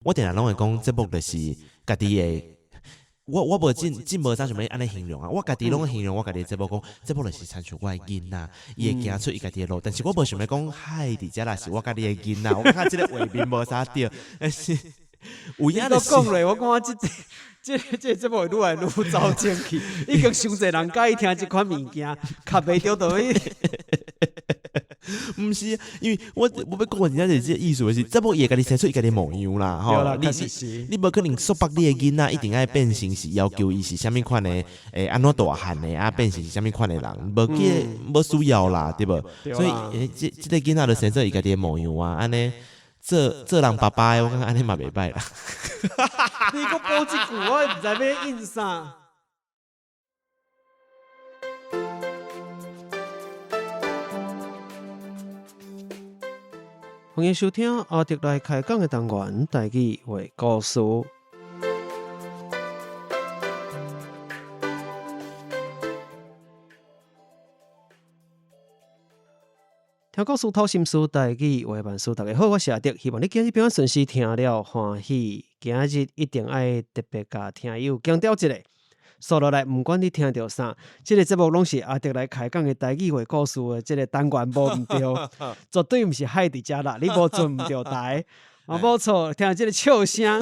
我定定拢会讲，节目就是家己的。我无真无啥想要安尼形容啊！我家己拢形容我家己节目讲，节目就是参像我的囡仔，伊会行出伊家己的路。但是我无想要讲，嗨，伫遮啦是我家己的囡仔。我感觉即个画面无啥对，但是有影就是。讲咧，我感觉这节目会愈来愈走前去，已经伤侪人介意听即款物件，卡袂着倒去。毋是，因为我要讲人家就是这个意思的是，节目伊会家己生出伊家己模样啦，吼。你无可能束缚你的囡仔一定爱变成是要求伊是啥物款的，安怎大汉的啊，变成是啥物款的人，无需要啦，对无？所以这个囡仔就生出伊家己的模样啊，安尼做人爸爸的，我感觉安尼嘛袂歹啦。你搁补一句，我毋知要应啥。欢迎收听阿迪来开讲的单元，台语话故事。听故事透心事，台语话万事。大家好，我是阿迪，希望你今日平安顺时听了欢喜。今日一定爱特别甲听友强调一下。说落来，不管你听到啥，这个节目拢是阿迪来开讲的台语话故事的这个单元无毋对，绝对毋是海伫遮啦，你无准毋着台，无错，听这个笑声。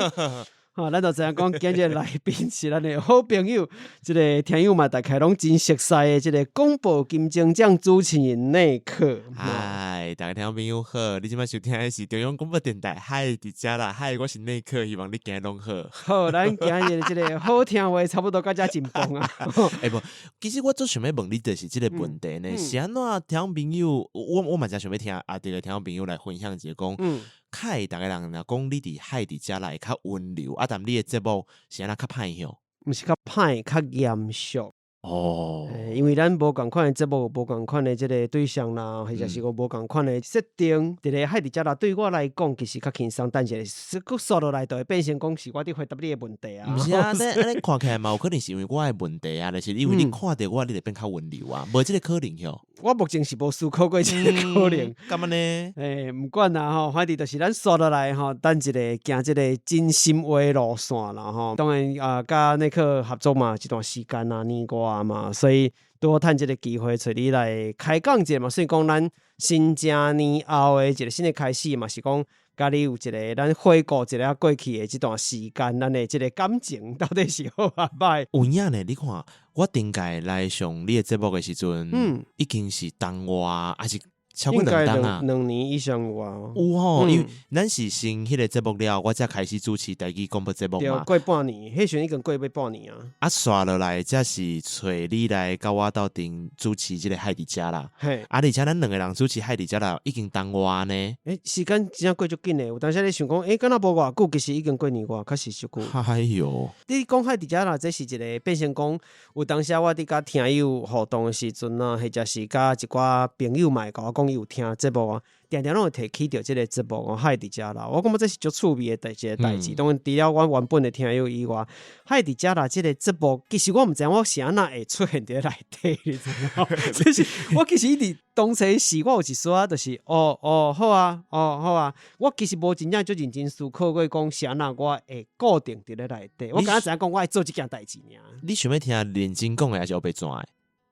咱就知影讲，今日来宾是咱的好朋友，这个听友嘛，大概拢真熟悉的，这个广播金钟奖主持人内克。嗨，大家听众朋友好，你今摆收听的是中央广播电台，嗨，伫遮啦，嗨，我是内克，希望你今日拢好。好，咱今日这个好听话差不多到遮真棒啊！无，其实我最想要问你就是这个问题呢，是安怎听众朋友，我嘛真想要听阿弟的听众朋友来分享一下讲。凯，大家人若讲你伫海伫遮来会较温柔，但你的节目是安怎较歹向？毋是较歹，较严肃。哦，因为咱无共款的节目，无共款的即个对象啦，或者是无共款的设定，伫咧海伫遮啦，对我来讲其实较轻松，但是说落来就会变成讲是我伫回答你的问题啊。毋是啊，安尼看起来嘛，有可能是因为我的问题啊，就是因为你看到我，你就变较温柔啊，无即个可能哟。我目前是无思考过即个可能。干嘛呢？毋管啦吼，反正就是咱说落来吼，等一个行即个真心话路线啦吼。当然甲内克合作嘛，一段时间啊，年外嘛，所以多趁即个机会，找你来开讲者嘛。所以讲，咱新正年后的一个新的开始嘛，是讲甲你有一个咱回顾一下过去的这段时间，咱的即个感情到底是好啊歹？有影呢？你看，我顶届来上你的节目的时阵，已经是当外还是？超过2档啊，2年以上有啊。有吼，因为咱是先迄个节目了，我才开始主持台语广播节目嘛。对，过半年，迄时已经过要半年啊。刷落来才是找你来甲我斗阵主持即个海伫遮啦。嘿，而且咱2个人主持海伫遮啦，已经当外呢。时间真正过足紧诶，有当时你想讲，敢若无偌久，其实已经过年外，确实足久。哎哟，你讲海伫遮啦，这是一个变成讲，有当时我伫甲听友互动诶时阵啊，或者是甲一寡朋友嘛会甲我讲伊有听节目啊，常常拢会提起着即个节目海伫遮啦。我感觉这是足趣味诶一个代志。当然，除了我原本诶听友以外，海伫遮啦，即个节目其实我毋知影我是安那会出现伫内底，你知影？就是我其实一直当初是我有一说就是好啊，好啊。我其实无真正足认真思考过讲是安那我会固定伫咧内底。我敢知影讲我会做即件代志尔。你想要听认真讲诶，还是黑白转诶？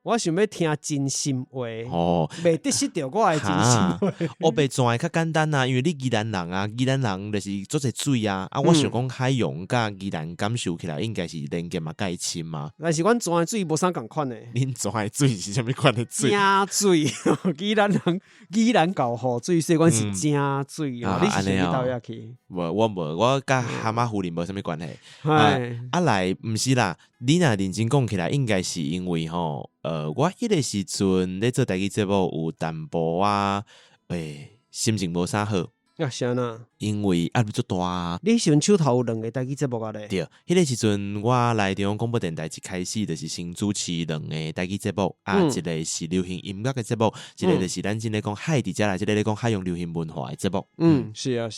我想要听真心话，袂得失着我的真心话。黑白转的较简单啊，因为你宜兰人啊，宜兰人就是做者水啊。我想讲海洋甲宜兰感受起来应该是连接嘛介深嘛。但是阮转的水无啥共款的。恁转的水是啥物款的水？正水，宜兰人宜兰搞雨水，所以阮是正水。你是想到遐去？我甲蛤蟆湖林无啥物关系。来毋是啦，你若认真讲起来，应该是因为吼。我迄个时阵咧做台语节目有淡薄啊，心情无啥好。是安那？因为压力足大啊！你时阵手头有2个台语节目啊咧？对，迄个时阵我来中央广播电台一开始就是先主持2个台语节目一个是流行音乐的节目，一个就是咱真咧讲海伫遮来，即个咧讲海洋流行文化的节目。是啊。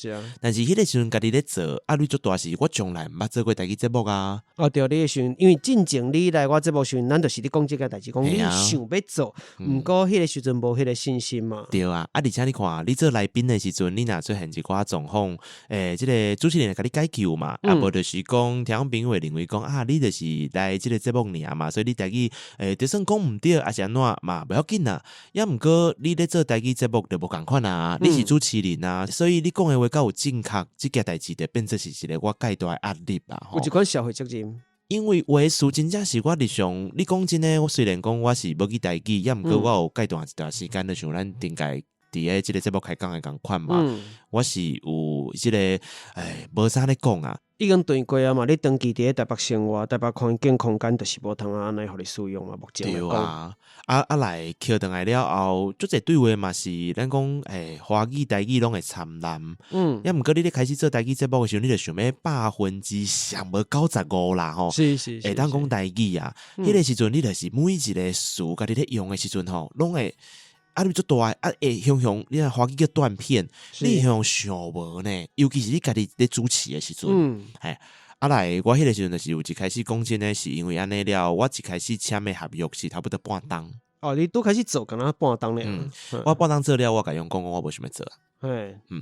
但是迄个时阵家己咧做压力足大，是我从来毋捌做过台语节目啊。对，你时阵因为进前你来我节目时阵，咱就是你讲即个代志，讲你想要做，毋过迄个时阵无迄个信心嘛。对啊，而且你看，你做来宾的时阵，你若出现一寡状况，即个主持人甲你解救嘛，无就是讲听朋友会认为讲啊，你就是来即个节目尔嘛，所以你台语就算讲毋对，还是安怎嘛，不要紧啦。也毋过你咧做台语节目就无共款啊，你是主持人啊，所以你讲的话够有正确，即件代志就变做是一个我介大的压力啊。有一款社会责任。因为话术真正是我日常，你讲真诶，我虽然讲我是无去台语，也毋过我有介段一段时间，就像咱顶界伫诶即个节目开讲诶共款嘛，我是有即个无啥咧讲啊。已经断过啊嘛，你长期伫台北生活，台北环境空间就是无通安尼互你使用嘛，目前来讲。对啊，来扣倒来了后，足侪对话嘛是咱讲华语台语拢会掺烂。也毋过你咧开始做台语节目诶时候，你就想要100%上无95%啦吼。是。会当讲台语啊，迄个时阵你就是每一个词家己咧用诶时阵吼，拢会。你做大雄，你华语叫断片，你雄想无呢？尤其是你家己咧主持的时阵，来我迄个时阵就是有一开始讲真诶，是因为安尼了，我一开始签的合约是差不多半档。哦，你拄开始做，敢若半档咧。我半档做了，我甲用讲我无想要做啊。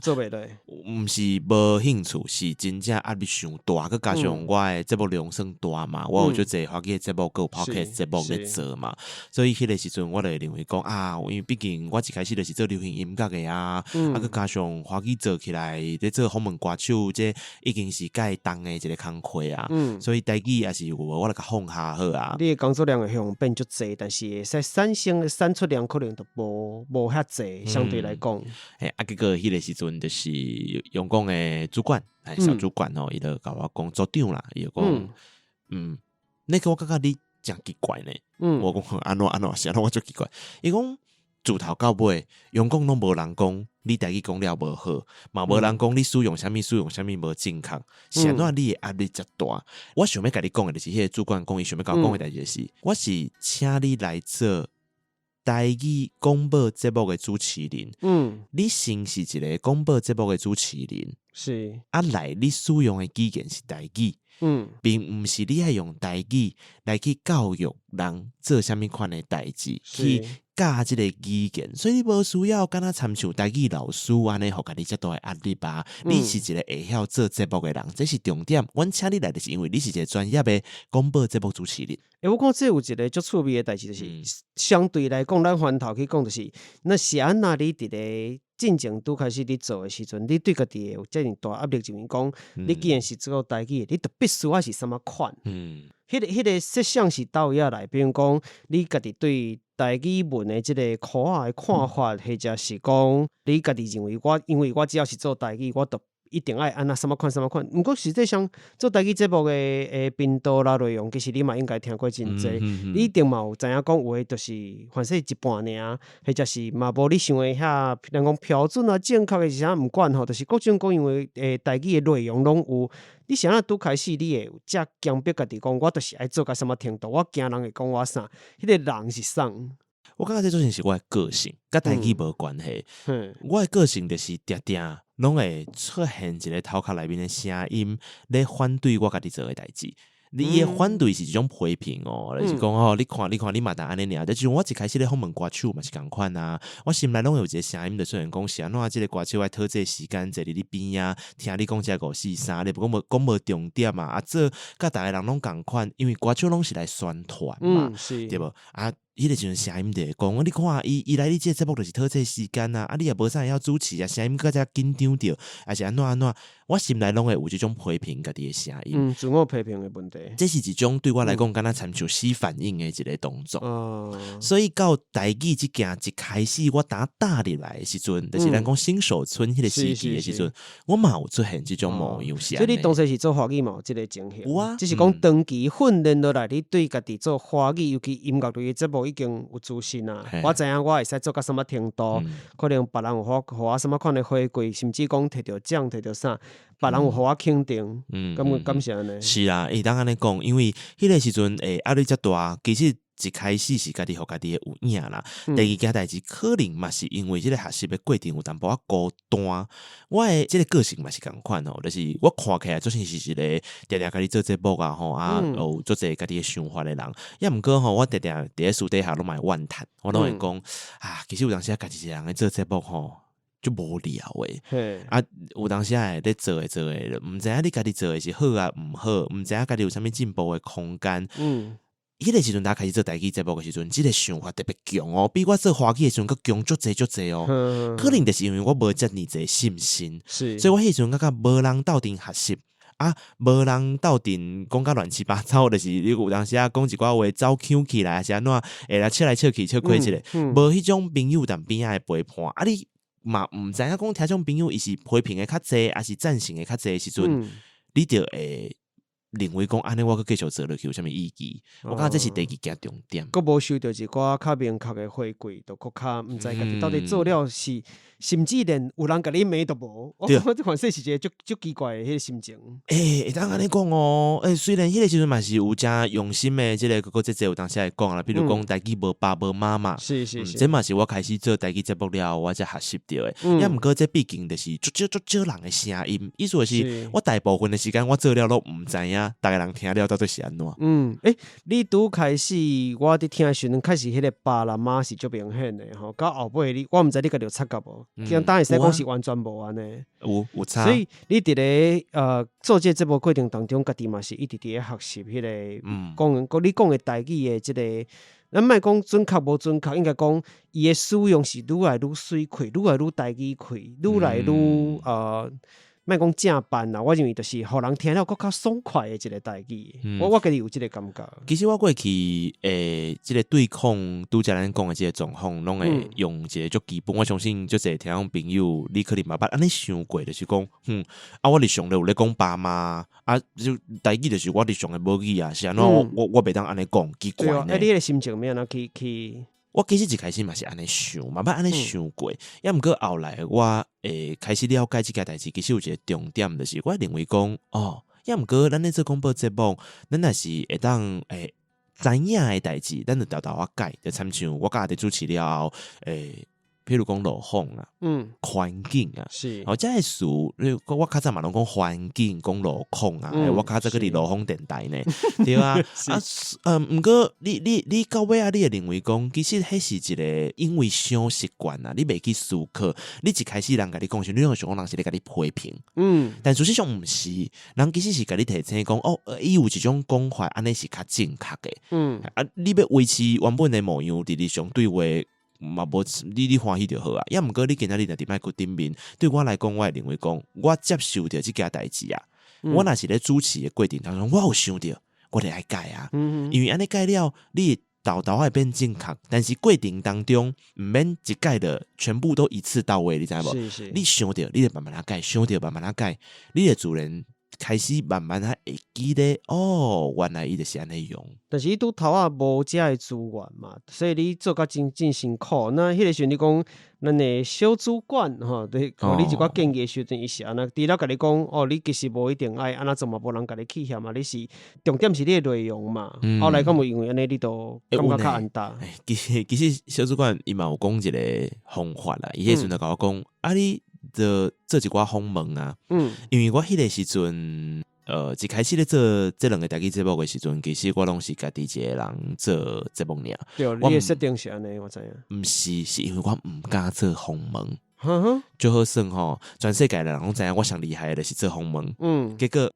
做袂落，毋是无兴趣，是真正压力伤大，佮加上我诶节目量算大嘛，我有足侪华语诶节目，佮有 podcast 节目咧做嘛，所以迄个时阵我就会认为讲啊，因为毕竟我一开始就是做流行音乐诶啊，佮加上华语做起来咧做访问歌手，这已经是介重诶一个工课啊，所以台语也是有我来甲放下好啊。你诶工作量会向变足济，但是会使产出量可能都无遐济，相对来讲，结果迄个时阵就是用讲诶主管，小主管吼，伊就甲我讲组长啦，伊就讲，那个我感觉你真奇怪呢。我讲安怎是安怎我足奇怪。伊讲自头到尾，用讲拢无人讲，你台语讲了无好，嘛无人讲你使用啥物无正确，是安怎你诶压力遮大？我想要甲你讲诶，就是迄个主管讲伊想要甲我讲诶代志是，我是请你来做。台语广播节目的主持人，你先是一个广播节目的主持人，是来你使用的语言是台语，并毋是你爱用台语来去教育人做啥物款的代志，去教即个语言，所以你无需要敢若参像台语老师安尼，互家己遮大的压力吧。你是一个会晓做节目的人，这是重点。阮请你来就是因为你是一个专业的广播节目主持人。我讲这有一个足趣味的代志，就是相对来讲，咱翻头去讲，就是那是安那你伫咧进前拄开始你做的时阵，你对家己有遮尔大压力，就是讲，你既然是做台语，你就必须要是什么款？迄个设想是倒遐来，比如讲，你家己对台语文的即个科学的看法，或者是讲你家己认为因为我只要是做台语，我就一定爱安那什么款。毋过实际上做台语节目的频道啦内容，其实你嘛应该听过真济，你一定嘛有知影讲有诶，就是反正一半尔，或者是嘛无你想诶遐人讲标准啊、正确诶是啥毋管吼，就是各种各样诶台语诶内容拢有。你想啊，拄开始你会有遮强迫家己讲，我就是爱做到什么程度，我惊人会讲我啥，迄个人是啥？我感觉这种是我的个性，甲台语无关系。我的个性就是定定拢会出现一个头壳内面的声音，咧反对我家己做的代志。你的反对是一种批评哦，就是讲哦，你看，你嘛当安尼尔，就是我一开始咧访问歌手嘛是共款啊，我心内拢有一个声音，就虽然讲是安怎即个歌手爱讨这个时间坐伫你边啊，听你讲这个543，你不讲无重点啊，这甲大家人拢共款，因为歌手拢是来宣传嘛，对无啊？迄个时阵声音就会讲，你看伊来你这个节目就是讨这个时间啊，你也无啥会晓主持啊，声音更加紧张着，还是安怎？我心内拢会有这种批评家己的声音，自我批评的问题，这是一种对我来讲，敢若参像死反应的一个动作。所以到台语这件一开始我打入来的时阵，就是咱讲新手村迄个时期的时阵，我嘛有出现这种模样。所以你当时是做华语嘛有这个情形，有啊，只是讲长期训练落来，你对家己做华语，尤其音乐类的节目已经有自信啊。我知影我会使做到什么程度，可能别人有互我什么款的回馈，甚至讲摕到奖、摕到啥。别人有互我肯定，感谢安尼。是啊，当安尼讲，因为迄个时阵压力遮大，其实一开始是家己互家己有影啦。第二件代志可能嘛是因为即个学习的过程有淡薄仔孤单，我的即个个性嘛是共款吼，就是我看起来就像是一个定定家己做节目啊吼有做者家己的想法的人。也毋过吼，我定定伫咧私底下拢嘛会怨叹，我拢会讲其实有当时家己一个人咧做节目吼。就无聊嘿啊，有当时会咧做诶，毋知影你家己做诶是好啊毋好，毋知影家己有啥物进步诶空间。迄个时阵，大家开始做台语节目诶时阵，即个想法特别强哦，比我做华语诶时阵佫强足济哦。可能就是因为我无遮尔济信心，是，所以我迄时阵感觉无人斗阵学习。啊，无人斗阵讲甲乱七八糟，就是你有当时啊讲一寡话走腔起来，是安怎会来笑来笑去笑开一个，无迄种朋友但边仔诶陪伴，啊你嘛毋知影讲听种朋友伊是批评诶较济，还是赞成诶较济诶时阵，你着会认为讲安尼我佫继续做落去有啥物意义？我感觉这是第二件重点。佫无收到一寡较明确诶回馈，都佫较毋知家己到底做了是，甚至连有人甲你骂都无。我感觉这款说是一个足奇怪诶迄个心情。会当安尼讲哦，虽然迄个时阵嘛是有真用心诶，即个佫即有当时会讲啦，比如讲台语无爸无妈嘛，是，这嘛是我开始做台语节目了，我才学习到诶。也毋过这毕竟就是足少人诶声音，意思是我大部分诶时间我做了都毋知影，逐个人听了到底是安怎。你拄开始我伫听诶时阵，开始迄个爸啦妈是足明显诶吼，到后尾我毋知你家己有察觉无？当然使讲是完全无安尼，有差。所以你伫咧做这节目过程当中，家己嘛是一直伫咧学习迄个你讲诶台语诶即个。咱莫讲准确无准确，应该讲伊诶使用是愈来愈水开，愈来愈台语开，愈来愈莫讲正版啦，我认为就是互人听了佫较爽快诶一个台语。我家己有即个感觉。其实我过去即个对抗拄则咱讲诶即个状况，拢会用一个足基本。我相信足侪听众朋友，你可能嘛捌安尼想过，就是讲，我日常咧有咧讲爸妈啊，就台语就是我日常诶母语啊，是安怎我袂当安尼讲，奇怪呢。你个心情要安怎去？我其实一开始嘛是安尼想，嘛捌安尼想过，也毋过后来我开始了解即件代志，其实有一个重点，就是我认为讲也毋过咱咧做广播节目，咱若是会当知影诶代志，咱就豆仔改，就参像我甲伫主持了后譬如讲落风啊，环境啊，是，这个词，我较早嘛拢讲环境，讲落空啊，我较早个伫落风电台呢，对啊，毋过你到尾啊，你会认为讲，其实迄是一个因为小习惯啊，你袂去思考，你一开始人甲你讲时，你用想讲人是咧甲你批评，但事实上毋是，人其实是甲你提醒讲，伊有一种讲法，安尼是较正确的，你要维持原本的模样，伫你相对话。嘛无你欢喜就好啊，也毋过你今仔日若伫麦克顶面，对我来讲，我会认为讲，我接受着即件代志啊。我若是咧主持的过程当中，我有想着，我得爱改啊。因为安尼改了，你豆会变正确，但是过程当中毋免一改的全部都一次到位，你知无？是你想着，你得慢慢啊改，想着慢慢啊改，你的主人。开始慢慢会记得原来伊就是安尼用。但是伊拄头啊无遮个资源嘛，所以你做甲真辛苦。那迄个时阵你讲，咱的小主管吼，对，互你一寡建议的时阵，伊是安那，除了甲你讲，你其实无一定爱安那做嘛，无人甲你去嫌嘛，你是重点是你的内容嘛。后来敢有因为安尼，你都感觉较安踏。其实小主管伊嘛有讲一个方法啦，伊迄时阵就甲我讲，你。做一寡访问啊，因为我迄个时阵，一开始咧做这两个台语节目的时阵，其实我拢是家己一个人做节目尔。对，你的设定是安尼，我知影。毋是，是因为我毋敢做访问。就好算吼，全世界的人拢知影我上厉害的就是做访问。结果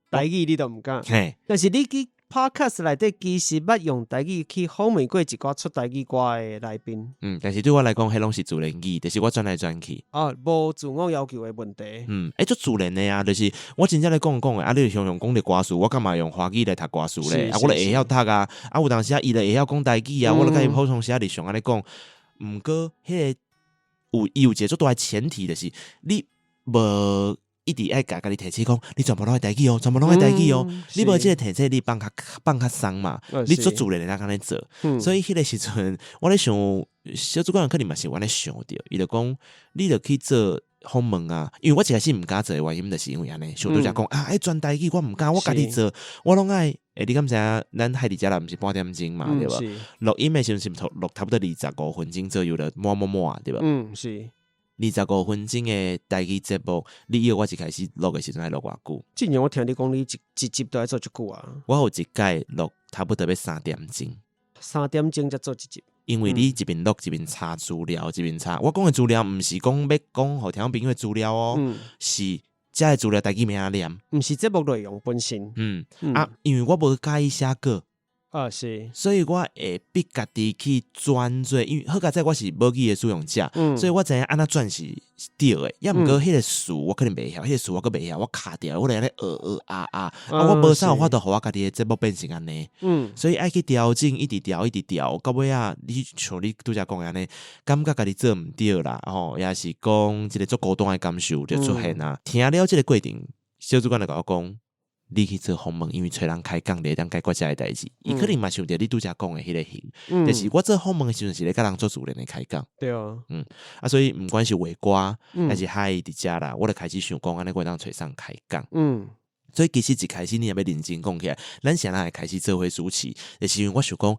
台语你都毋敢。但是你去。Podcast 内底其实捌用台语去访问过一寡出台语歌的来宾，但是对我来讲，迄拢是自然语，就是我转来转去，无自我要求的问题。足自然的啊，就是我真正来讲的，你想讲的歌词，我干嘛用华语来读歌词咧？我会晓读啊，有当时伊就会晓讲台语啊，我甲伊普通时日常安尼讲，毋过迄个有一个足大的前提，就是你无。一直爱甲你提醒讲，你全部拢会台语哦，全部拢会台语哦。你无即个提醒，你放较松嘛，你做主人安尼做。所以迄个时阵，我咧想，小主管可能嘛是我咧想着，伊就讲，你就去做访问啊。因为我一开始毋敢做的原因，就是因为安尼，小拄则讲爱转台语，我毋敢，我家己做，我拢爱。你敢知影？咱海底家人毋是半点钟嘛，对吧？录音的时阵是录差不多25分钟左右的，满，对吧？是。25分钟的台语节目，你以为我一开始录的时阵爱录偌久？之前我听你讲，你一集都爱做一久啊。我有一届录差不多要3点钟，才做一集。因为你一边录一边查资料，一边查。我讲的资料毋是讲要讲互听众朋友的资料哦，是遮的资料台语名仔念，毋是节目内容本身。因为我无介意写歌。是，所以我会逼家己去转做，因为好佳在我是母语的使用者，所以我知影安怎转是对的。要毋过迄个词我可能袂晓，迄个词我阁袂晓，我卡掉，我来咧我无啥有法度互我家己的节目变成安尼。所以爱去调整，一直调，到尾啊，你像你拄则讲安尼，感觉家己做毋对啦，也是讲一个足孤单的感受就出现啊。听了这个过程，小主管就甲我讲。你去做访问，因为找人开讲，你会当解决这个代志。伊可能嘛想着你拄则讲的迄个型，但是我做访问的时阵是咧甲人做主任的开讲。对啊，所以毋管是画歌，还是海伫遮啦，我就开始想讲安尼我当找上开讲。所以其实一开始你也要认真讲起来，咱谁人会开始做伙主持？就是因为我想讲，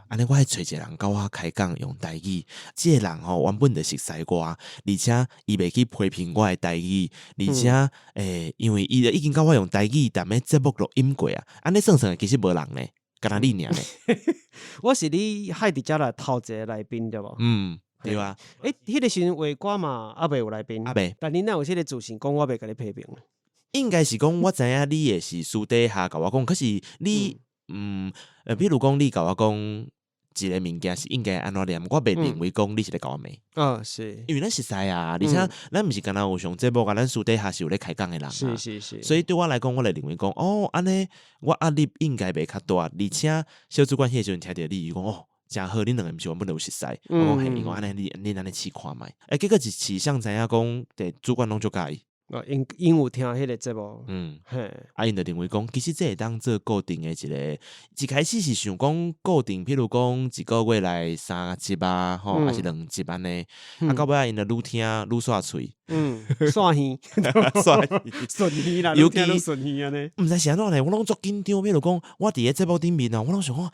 安尼我找一个人甲我开讲用台语，这个人原本就熟悉我，而且伊袂去批评我的台语，而且因为伊已经甲我用台语踮咧节目录音过啊，安尼算算其实无人呢，敢若你尔呢。我是你海伫遮来头一个来宾对无？对啊。迄个时阵画歌嘛，还袂有来宾，但你哪有迄个自信讲我袂甲你批评？应该是讲，我知影你也是私底下甲我讲，可是你比如讲你甲我讲一个物件是应该安怎念，我袂认为讲你是咧甲我骂。是，因为咱熟悉啊，而且咱毋是敢若有上节目啊，咱私底下是有咧开讲的人啊。是。所以对我来讲，我就认为讲，安尼我压力应该袂较大，而且小主管迄时阵听着你讲真好，恁两个毋是原本就有熟悉。我讲嘿，伊讲安尼你安尼试看卖，结果是试想知影讲，伫主管拢足介意。因有听迄个节目，因就认为讲，其实这会当做固定的一开始是想讲固定，譬如讲一个月来3集啊，还是2集安尼，到尾因就愈听愈煞喙，煞耳，顺耳啦，尤其愈顺耳安尼。毋知是安怎咧，我拢足紧张，譬如讲我伫个节目顶面我拢想讲，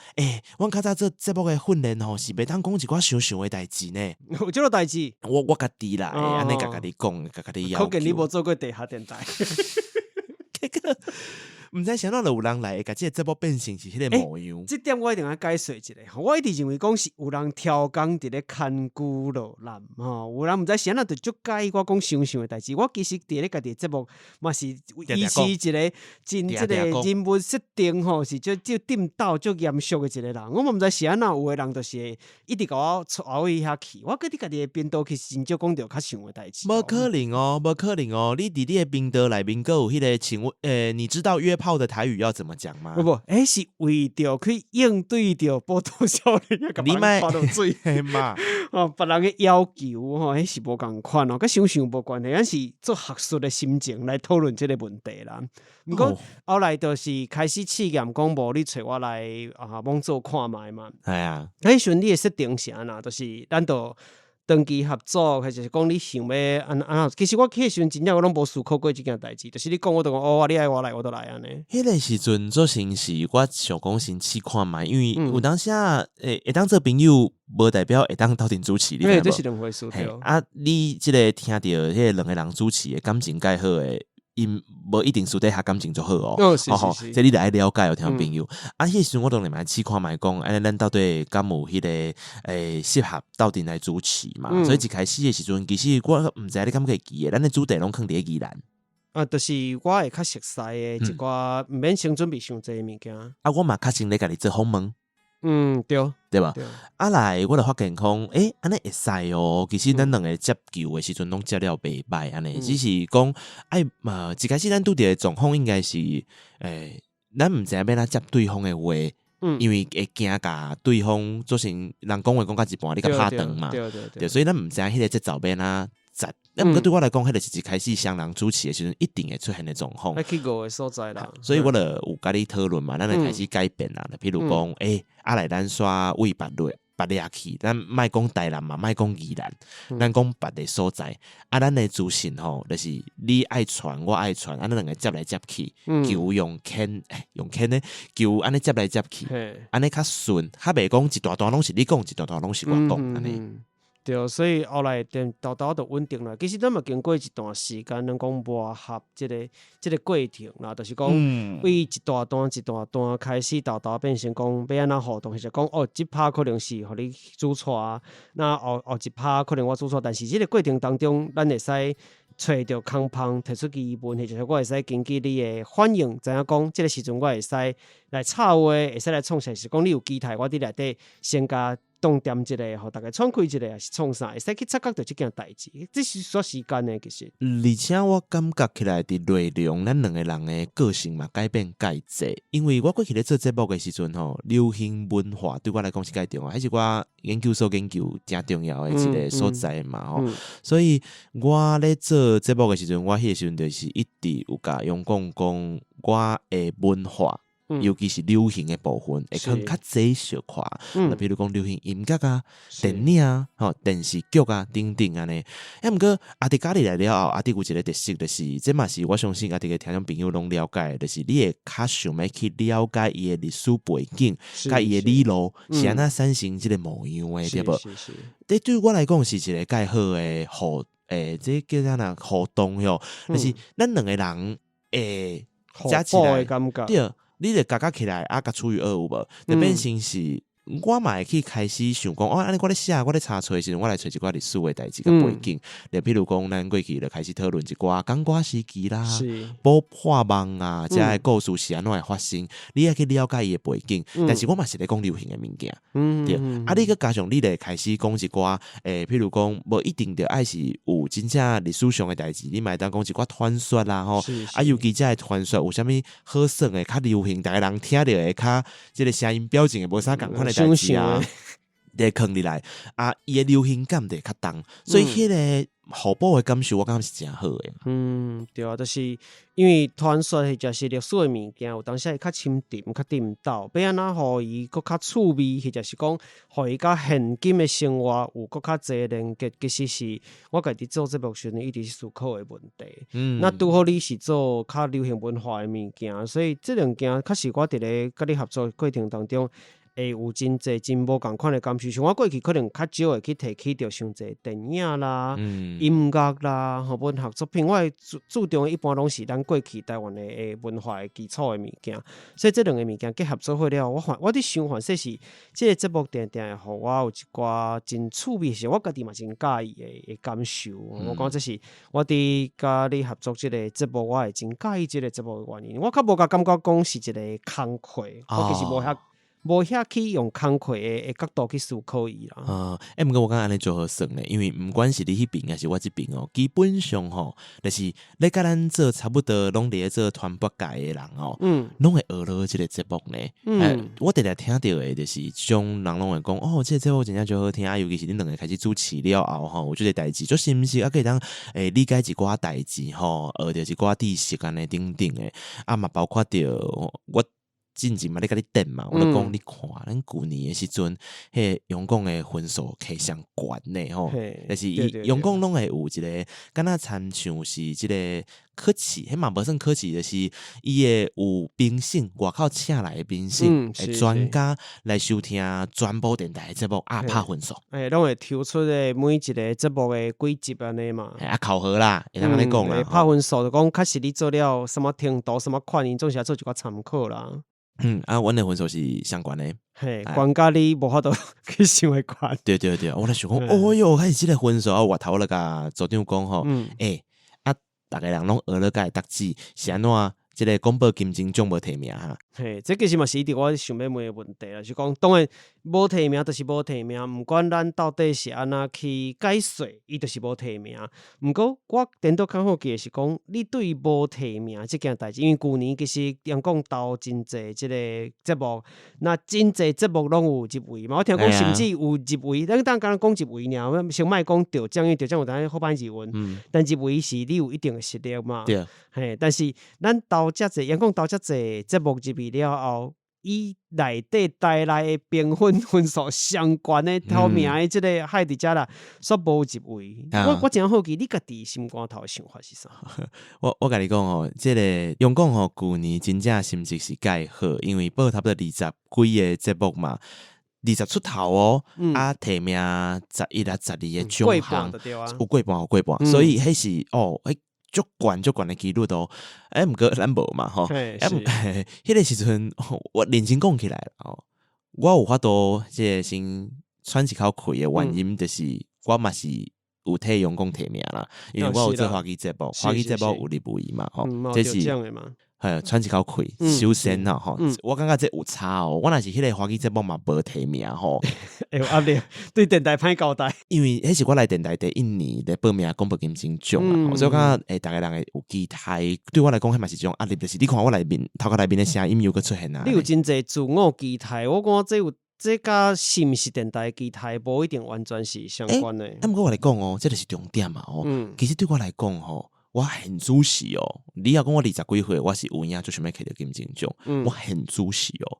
阮较早做节目的训练是袂当讲一寡想的代志呢。有这个代志，我家己啦，安尼甲你讲，甲你要求。可见你无做过地下电台。结果毋知想到有人来会甲这个节目变成是迄个模样。这点我一定要解说一下。我一直认为讲是有人挑工伫咧牵孤落难，有人毋知是安怎就足介意我讲想的代志。我其实伫咧家己节目嘛是维持一个真即个人物设定是就顶斗足严肃的一个人。我嘛毋知是安怎有的人就是一直甲我后尾遐去，我跟你家己的频道其实真少讲着较想的代志。无可能哦，你伫你的频道内面阁有迄个请问你知道约炮的台语要怎么讲吗？不，是为着去应对着波多少年啊，你卖泡到水嘛？别人的要求迄是无共款甲想无关系，咱是做学术的心情来讨论这个问题啦。毋过后来就是开始试验讲无你找我来网做看卖嘛。迄时阵你的设定是安那，就是咱就长期合作，还是讲你想要安怎？其实我迄时阵真正我拢无思考过即件代志，就是你讲我就讲你爱我来我就来安尼。迄个时阵做成是我想讲先试看卖，因为有当时会当做朋友，无代表会当斗阵主持。因为这是两回事对。你即个听到迄个两个人主持的感情介好的。因无一定私底下感情就好是，这你来了解听朋友。迄时我当然嘛试看卖讲，咱到底敢有迄个适合斗阵来主持嘛？所以一开始的时阵，其实我毋知你敢会记的，咱的主题拢放伫宜兰。就是我会较熟悉的一寡，毋免先准备上济物件。我嘛较先咧家己做访问。对吧？来我就发现讲，安尼会使哦。其实咱两个接球的时阵拢接了袂歹安尼，只是讲一开始咱拄着的状况应该是，咱毋知要哪接对方的话，因为会惊甲对方做成人讲话讲到一半，你甲拍断嘛，对，所以咱毋知迄个节奏要哪接。毋过对我来讲，迄个是一开始双人主持的时阵，一定会出现的状况。去过的所在啦，所以我就有甲你讨论嘛，咱就开始改变啦。譬如讲，来咱煞为别掠去，咱莫讲台南嘛，莫讲宜兰，咱讲别的所在。咱的资讯就是你爱传，我爱传，咱两个接来接去，球用牵呢，球安尼接来接去，安尼较顺，较袂讲一大段拢是你讲，一大段拢是我讲安尼。对，所以后来豆豆就稳定了。其实咱嘛经过一段时间，咱讲磨合这个过程啦，就是讲为一大段一大段开始，豆豆变成讲要安怎互动，或者讲哦，这趴可能是互你主错，那后一趴可能我主错，但是这个过程当中，咱会使找到空旁提出疑问，或者我会使根据你的反应，知影讲这个时阵我会使来插话，会使来创啥，是讲你有期待我伫内底先加动点一个，互大家喘气一个，还是创啥，会使去察觉到这件代志，这是需要时间的，其实。而且我感觉起来伫内容，咱两个人的个性嘛改变介济。因为我过去咧做节目的时阵吼，流行文化对我来讲是介重要，还是我研究所研究真重要的一个所在嘛吼。所以我咧做节目的时阵，我迄个时阵就是一直有甲用讲我的文化。尤其是流行的部分，会可能较济小看，比如讲流行音乐啊、电影啊、电视剧啊等等安尼。毋过阿弟家里来了后，阿弟有一个特色，就是这嘛是我相信阿弟嘅听众朋友拢了解，就是你会较想要去了解伊的历史背景，甲伊的理路是安怎产生即个模样的，对无？这对我来讲是一个介好的互这叫啥呐？互动哟，就是咱两个人加起来，对。你就夹起来啊，甲除以2有无？就变成是，我嘛会去开始想讲，安尼我咧写，我咧查找的时阵，我来找一寡历史的代志甲背景。就譬如讲，咱过去就开始讨论一寡港歌时期啦，保化梦啊，遮个故事是安怎会发生？你也去了解伊的背景。但是我嘛是咧讲流行的物件，对。你佮加上你咧开始讲一寡，譬如讲，无一定着爱是有真正历史上的代志，你嘛当讲一寡传说啦吼。尤其遮个传说有啥物好耍的、较流行，逐个人听着会较即个声音表情会无啥共款的代志啊，得坑入来啊，伊的流行感得较重，所以迄个互补的感受，我感觉是真好的。对啊，就是因为传说或者是历史的物件，有当时会较深沉、较沉到，要安怎互伊搁较趣味，或者是讲互伊甲现今的生活有搁较侪连接，其实是我家己做这部时阵一直思考的问题。那拄好你是做较流行文化的物件，所以这两件确实我伫咧甲你合作的过程当中。会有真侪真无共款的感受，像我过去可能较少会去提起着伤侪电影啦、音乐啦、文学作品，我会注重的一般拢是咱过去台湾的文化的基础的物件，所以这两个物件结合做伙了，我伫想反说是这个节目定定会互我有一寡真趣味，是我家己嘛真介意的感受。我讲这是我伫甲你合作这个节目，我会真介意这个节目的原因。我较无甲感觉讲是一个工课，我其实无遐去用工课的角度去思考伊啦。毋过我感觉安尼做好算咧，因为毋管是你迄边还是我这边哦，基本上吼，就是咧甲咱做差不多拢伫咧做传播界的人哦，拢会学到即个节目呢。我直直听到的就是种人拢会讲，即个节目真正就好听啊，尤其是恁两个开始主持了后吼，有即个代志，就是毋是可以当理解一寡代志吼，学着一寡知识安尼等等的，嘛包括着我。进前嘛，你甲你等嘛，我就讲你看，咱旧年的时阵，迄阳光的分数摕上悬呢吼，但是伊阳光拢会有一个，敢若参像是即个考试，迄嘛无算考试，就是伊会有评审，外口请来的评审，专家来收听全部电台的节目拍分数，拢会抽出的每一个节目的几集安尼嘛，考核啦，会当安尼讲啦，拍分数就讲确实你做了什么程度、什么款，因总是要做一个参考啦。阮的分数是相关的，关甲你无法度去想会关。对，我来想讲，哟，还是即个分数啊，外头那个组长讲吼，逐个人拢学了个读字，是安怎？即个广播金钟奖无提名哈，这其实嘛是一直我想要问的问题啦，是讲当然无提名就是无提名，毋管咱到底是安怎去解说，伊就是无提名。毋过我颠倒较好奇的是讲，你对无提名这件代志，因为旧年其实阳光投真济即个节目，那真济节目拢有入围嘛，我听讲甚至有入围，咱当讲入围尔，先莫讲得奖，因为得奖有当好歹入围，但入围是你有一定的实力嘛。对，但是咱投遮济，阳光投遮济节目入围了后，伊内底带来的评分数相关的头名的即个海伫遮啦，煞无入围。我真好奇，你家己心肝头的想法是啥？我甲你讲吼，即个阳光吼，旧年真正成绩是介好，因为报差不多20几个节目嘛。20出头哦，提名11啊12的奖项，有过半，所以迄是哦，足悬的纪录哦。毋过咱无嘛吼，迄个时阵我认真讲起来哦，我有法度即个先喘一口气的原因，就是我嘛是有替阳光提名啦，因为我有做华语节目，华语节目有入围嘛吼，这是喘一口气，首先啦吼，我感觉这有差哦。我若是迄个华语节目嘛无提名吼，有压力，对电台歹交代。因为迄是我来电台第1年来报名广播金钟奖啦，所以我感觉大家人会有期待。对我来讲，迄嘛是一种压力，就是你看我内面头壳内面的声音又个出现啊。你有真侪自我期待，我讲这甲是毋是电台期待无一定完全是相关的。毋过我来讲哦，这就是重点嘛哦。其实对我来讲吼。我很主席哦，你要讲我20几岁，我是有影就想要摕到金钟奖，我很主席哦，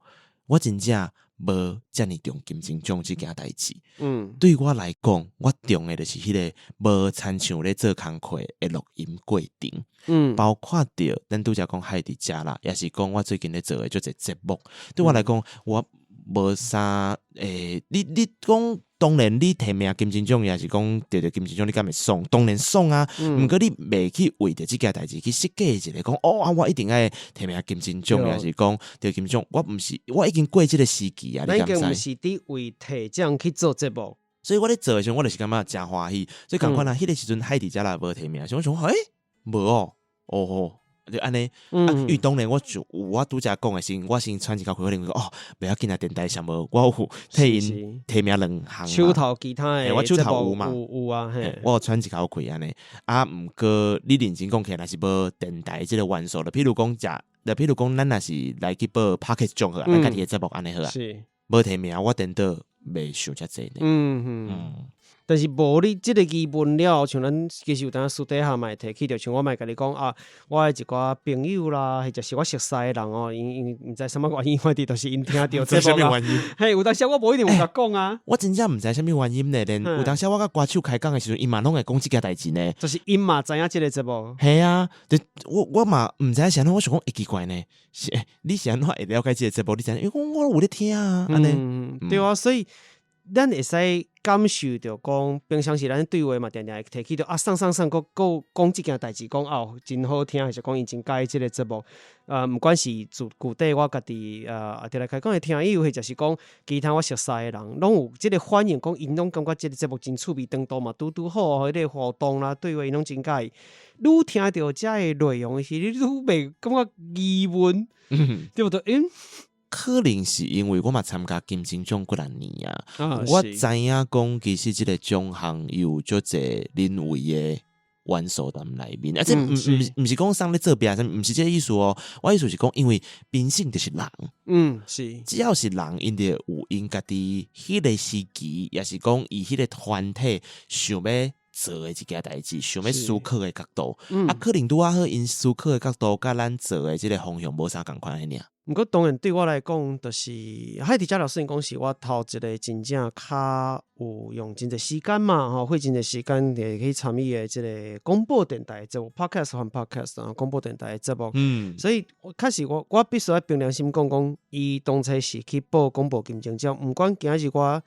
我真正无遮尔重金钟奖这件代志。对我来讲，我重的就是迄个无亲像咧做工课的录音过程，包括着咱拄则讲海伫遮啦，也是讲我最近咧做的就这节目。对我来讲，我无啥你讲。当然，你提名金钟奖也是讲得到金钟奖，你敢会爽？当然爽啊！毋过你袂去为着即件代志去设计一个讲我一定爱提名金钟奖，也是讲得金钟。我毋是，我已经过即个时期啊！你敢知？咱已经毋是伫为提奖去做节目，所以我咧做的时候，我就是感觉真欢喜。所以赶快啦，迄个时阵海底遮啦无提名，我想无哦。就安尼，因为当然我拄则讲的是，我先喘一口气，我认为不要紧啊，电台上无，我有替因提名2项嘛，手头其他的，我手头有嘛，有啊，我有喘一口气安尼，毋过你认真讲起来是无电台即个元素的，譬如讲咱若是来去报 Podcast 奖好啊，咱家己的节目安尼好啊，无提名我等到袂想遮济呢，但是无你即个基本了，像咱其实有当私底下嘛会提起着，像我嘛甲你讲我的一寡朋友啦，或者是我熟悉的人哦，因毋知什么原因，我哋就是因听到这什么原因？嘿，有当时我无一定有甲讲啊，我真正毋知什么原因呢，连有当时我甲歌手开讲的时阵，伊嘛拢会讲即件代志呢，就是因嘛知影即个节目，系啊，我嘛毋知啥，我想讲会奇怪呢，你是安怎会了解即个节目？你知影？因为我有咧听啊，安尼，对啊，所以。咱会使感受着讲，平常时咱对话嘛，定定会提起着上讲即件代志，讲真好听，还是讲伊真介意即个节目。毋管是自具体我家己伫来开讲的听友，或者是讲其他我熟悉的人，拢有即个反应，讲因拢感觉即个节目真趣味，当度嘛拄好，迄个互动啦，对话因拢真介意。愈听着遮的内容时，你愈袂感觉疑问，对不对？可能是因为我嘛参加金钟奖几年啊，我知影讲其实即个奖项有足侪人为的元素在内面，而且毋是讲上咧做别，毋是即个意思哦。我意思是讲，因为评审就是人，是只要是人，因着有因家己迄个时期，也是讲伊迄个团体想要做的一件代志，想要思考的角度，可能拄好因思考的角度，甲咱做的即个方向无啥共款的尔。毋过当然对我来讲，就是海底遮老师因讲是我头一个真正较有用真侪时间嘛，花真侪时间嚟去参与的即个广播电台节目 podcast 和 podcast 广播电台的节目，所以确实我必须要凭良心讲，伊当初是去报广播金钟奖，毋管今日我。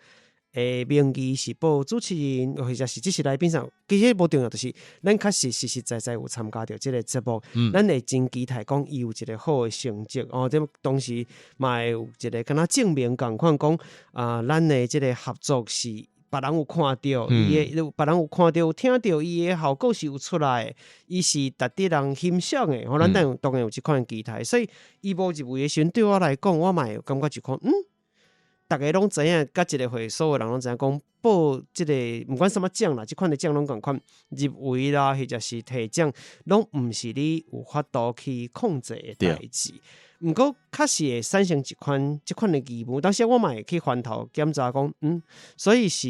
名义是报主持人，或者是只是来宾上，其实无重要，就是咱确实实实在在有参加到这个节目，咱会真期待讲伊有一个好的成绩哦。这同时嘛会有一个敢若证明共款讲咱的这个合作是别人有看到，伊的别人有看到、有听到，伊的效果是有出来的，伊是值得人欣赏的。咱当然有这款期待，所以伊无入围的时阵，对我来讲，我嘛会感觉就讲大家拢知影，甲一个会所有人拢知影讲报即个，毋管什么奖啦，即款的奖拢共款入围啦，或者是提奖，拢毋是你有法度去控制的代志。毋过确实会产生即款的疑问，当时我嘛会去翻头检查讲，所以是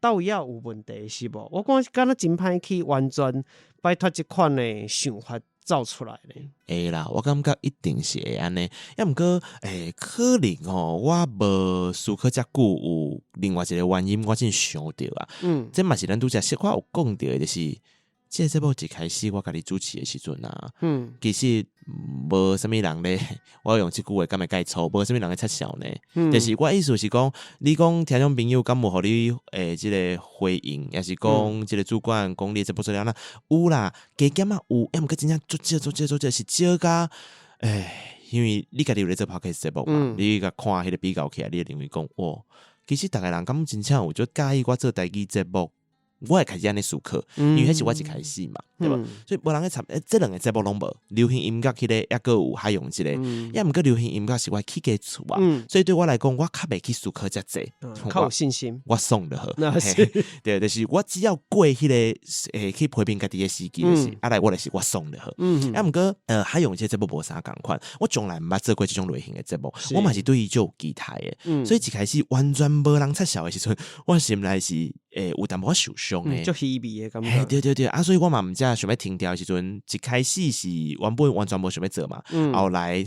到底有问题是无？我感觉敢若真歹去完全摆脱即款的想法。造出来咧，会啦，我感觉一定是会安尼。要毋过，可能我无思考遮久，有另外一个原因，我真想到啊。这嘛是咱拄则小可有讲到的，就是这节目一开始我家己主持的时阵啊，其实无啥物人咧，我用这句话敢会介错，无啥物人咧插笑呢。就是我意思是讲，你讲听众朋友敢有互你这个回应，也是讲这个主管讲你这部资料那有啦，加减啊有，要毋过真正做是少甲因为你家己有咧做 podcast 节目嘛，你甲看迄个比较起来，你会认为讲哇，其实逐个人敢真正有就介意我做台语节目。我会开始安尼思考，因为迄是我一开始嘛，对吧？所以无人去插，这两个节目拢无流行音乐迄个，抑个有海用一个，也毋过流行音乐是我起家厝啊，所以对我来讲，我较袂去思考遮济，较有信心，我爽就好。那是对，就是我只要过迄个去批评家己的时机，就是来我就是我爽就好。也毋过海用这节目无啥共款，我从来毋捌做过这种类型的节目，我嘛是对伊就有期待的，所以一开始完全无人插笑的时阵，我心内是有淡薄受伤的，就稀微的感觉。对啊，所以我嘛毋知想要停掉的时阵，一开始是原本完全无想要做嘛，后来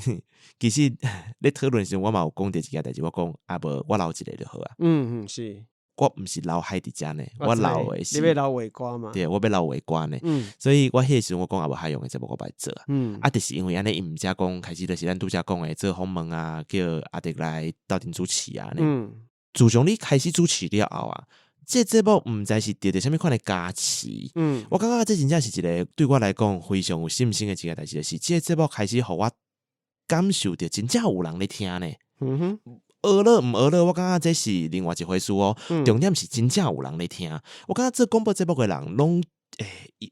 其实咧讨论时阵，我嘛有讲第一件代志，我讲啊无我留一个就好啊。是。我毋是留海伫遮呢，我留的是你要留画歌嘛？对，我要留画歌呢。所以我迄时阵我讲啊无海用的节目我袂做啊。就是因为安尼，伊毋则讲开始就是咱拄则讲的做访问啊，叫阿迪来斗阵主持啊。自从你开始主持了后啊。这节目毋知是得到什么款的加持，我感觉这真正是一个对我来讲非常有信心的一个代志，就是这节目开始互我感受到真正有人咧听呢。学了毋学了，我感觉这是另外一回事哦。重点是真正有人咧听，我感觉这广播节目的人拢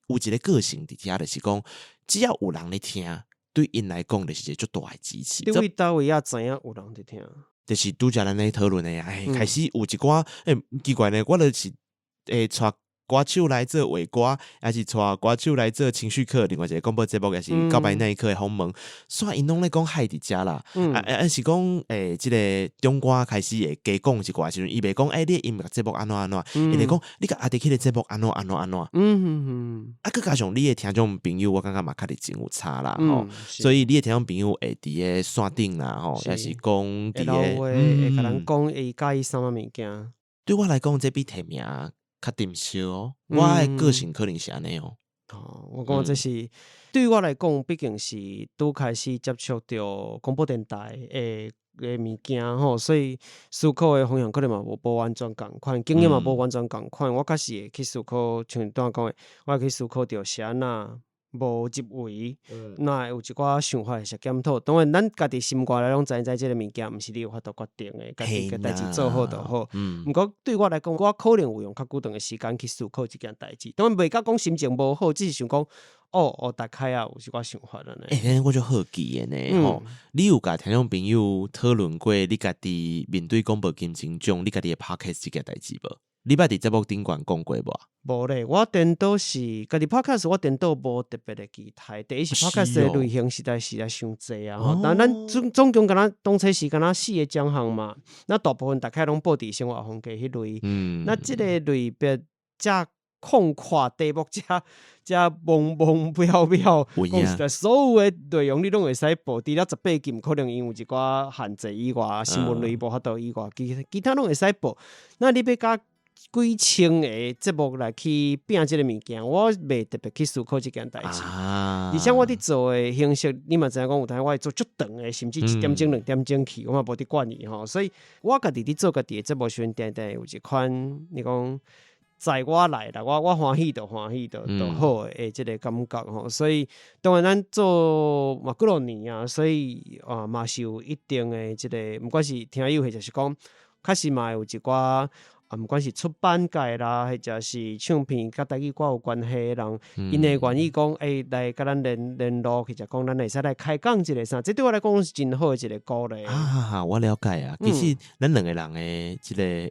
有一个个性伫遐，就是讲只要有人咧听，对因来讲就是一个足大的支持。你为倒位也知影有人伫听？就是拄则咱咧讨论诶，开始有一寡奇怪呢，我就是带歌手来做画歌，还是带歌手来做情绪课，另外一个广播节目也是告白那一刻的访问，煞因拢咧讲海伫遮啦，是讲即个中歌开始会加讲一寡时阵，伊袂讲你音乐节目安怎，伊会讲你甲阿弟去个节目安怎，佮加上你的听众朋友，我感觉嘛较是真有差啦吼，所以你的听众朋友会伫个线顶啦吼，也是讲伫个会甲人讲会介意啥物物件，对我来讲，这比提名较珍惜哦，我的个性可能是安尼哦。我讲这是对于我来讲，毕竟是拄开始接触到广播电台的物件吼，所以思考的方向可能嘛无完全共款，经验嘛无完全共款。我确实会去思考，像刚刚讲的，我会去思考到是安那无入围，那有一寡想法是检讨。当然，咱家己心肝内拢知即个物件，毋是你有法度决定的，家己个代志做好就好。毋过对我来讲，我可能有用较久长的时间去思考即件代志。当然袂甲讲心情无好，只是想讲，大概啊有一寡想法了呢。我就好奇的呢吼，你有甲听众朋友讨论过你家己面对广播金钟奖，你家己的 podcast 即件代志无？你捌伫节目顶悬讲过无？无咧，我颠倒是家己 podcast， 我颠倒无特别的期待。第一是 podcast 的类型实在伤济啊！但咱总共敢若当初是敢若4个奖项嘛，那大部分大概拢报伫生活风格迄类。那即个类别遮空旷题目遮蒙蒙飘飘，讲实在所有的内容你拢会使报。除了18禁，可能因有一寡限制以外，新闻类无法度以外，其他拢会使报。那你要甲几千个节目来去拼这个物件，我袂特别去思考这件代志。而且我伫做的形式，你嘛知影讲有当我会做足长的，甚至1点钟、2点钟去，我嘛无伫管伊吼。所以我家己伫做家己的节目时阵，定定有一款你讲在我来啦，我欢喜就好诶，这个感觉吼。所以当然咱做嘛几落年啊，所以嘛是有一定的这个，不管是听友或者是讲，确实嘛有一寡。不管是出版界啦，或者是唱片甲台语歌有关系的人，因会愿意讲，来甲咱联络，或者讲咱会使来开讲一个啥，这对我来讲是真好的一个鼓励。我了解啊。其实咱两个人的这个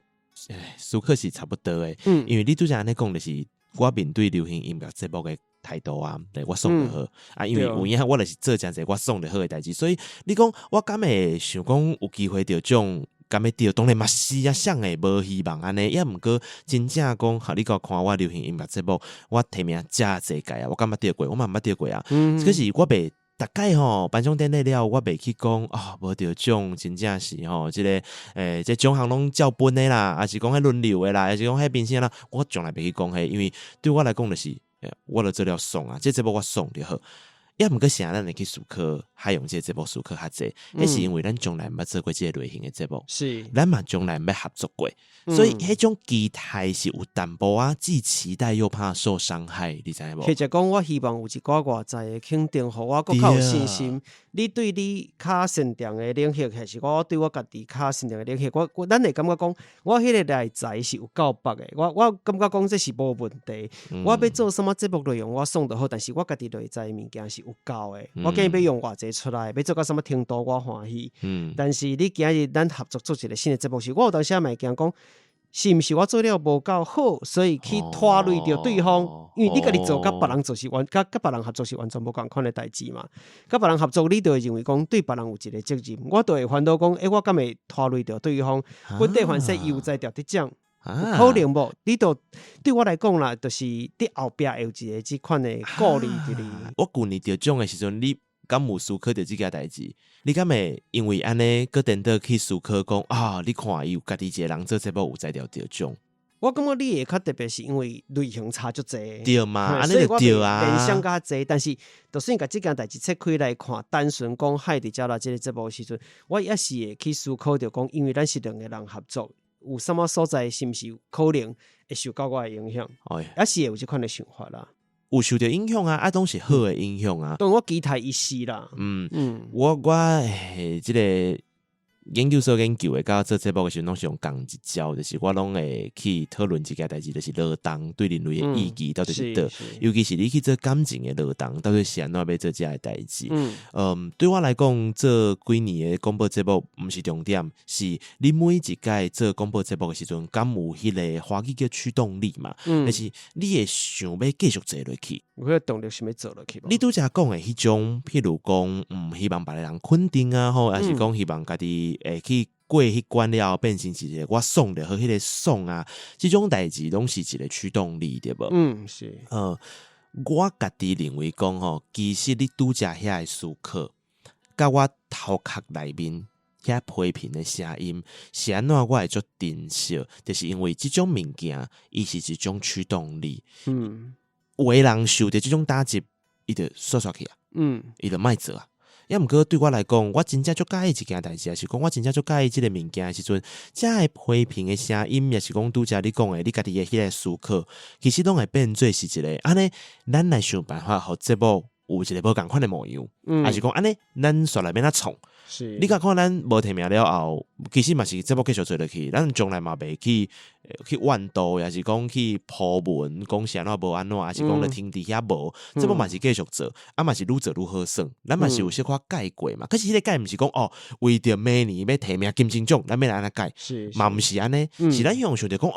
思考是差不多的，因为你拄则安尼讲，就是我面对流行音乐节目的态度啊，对我爽就好因为有影我就是做真侪我爽就好的代志，所以你讲我敢会想讲有机会着种。敢要着当然嘛是啊，想诶无希望安尼，也毋过真正讲，你看我流行音乐节目，我提名遮济届啊，我敢捌得过，我嘛毋捌得过啊。可是我袂大概颁奖典礼了，我袂去讲无着奖，真正是即个这奖项拢照分的啦，还是讲迄轮流的啦，还是讲迄明星啦，我从来袂去讲迄，因为对我来讲就是我就做了送啊，这节目我送就好。也毋过啥，咱会去思考，还用这节目思考较济，迄是因为咱从来毋捌做过这个类型的节目，是，咱嘛从来毋捌合作过，所以迄种期待是有淡薄啊，既期待又怕受伤害，你知无？或者讲，我希望有一寡外在的肯定，互我更较有信心。你对你较擅长的领域，还是我对我家己较擅长的领域，咱会感觉讲，我迄个内在是有够白的。我感觉讲这是无问题。我要做什么节目内容，我送得好，但是我家己内在的物件是有够的。我今日要用偌济出来，要做到什么程度，我欢喜。但是你今日咱合作做一个新的节目时，我有当时也会惊讲。是毋是我做了无够好，所以去拖累着对方？因为你家己做，甲别人做是甲别人合作是完全无共款的代志嘛。甲别人合作，你就会认为讲对别人有一个责任，我就会烦恼讲，我敢会拖累着对方？本地反正又在调得奖，可能无？你就对我来讲啦，就是你后壁有一个即款的鼓励伫你。我旧年得奖的时阵，你敢有思考着即件代志？你敢会因为安尼，搁颠倒去思考讲啊？你看伊有家己一个人做节目有才调得奖。我感觉你会较特别，是因为类型差足济，对嘛？安尼就对啊。联想较济，但是就算甲即件代志切开来看，单纯讲海伫遮啦，即个节目时阵，我也是会去思考着讲，因为咱是两个人合作，有什么所在是毋是可能会受到我的影响？也是会有即款的想法啦。有受到影响啊，拢是好的影响啊。对我期待伊是啦。我即个研究所研究的，到做节目的时候，拢是用共一招，就是我拢会去讨论一件代志，就是劳动对人类的意义到底是倒，尤其是你去做感情的劳动，到底是安怎要做这样的代志。对我来讲，做几年的广播节目毋是重点，是你每一届做广播节目的时阵，敢有迄个华语叫驱动力嘛？但是你会想要继续做落去，有迄个动力想要做落去。你拄则讲的迄种，譬如讲，希望别个人肯定啊，吼，还是讲希望家己去过迄关了，变成一个我爽的和迄个爽啊，这种代志拢是一个驱动力，对无？是。我家己认为讲吼，其实你拄则遐的思考，甲我头壳内面遐批评的声音，是安怎我会做珍惜，就是因为这种物件，伊是一种驱动力。有的人受着这种打击，伊就刷刷去啊，伊就莫做啊。也毋过对我来讲，我真正足介意一件代志，是讲我真正足介意即个物件的时阵，遮个批评的声音，也是讲拄则你讲的，你家己的迄个思考，其实拢会变做是一个安尼，咱来想办法，互节目有一个无共款的模样，还是讲安尼，咱煞来免哪创。你甲看咱无提名了后，其实嘛是节目继续做落去，咱从来嘛袂去怨妒，也是讲去铺文，讲是安怎无安怎，还是讲咧听伫遐无，节目嘛是继续做，嘛是愈做愈好耍，咱嘛是有小可改过嘛。可是迄个改毋是讲为着明年要提名金钟奖，咱要安怎改，嘛毋是安尼，是咱用想着讲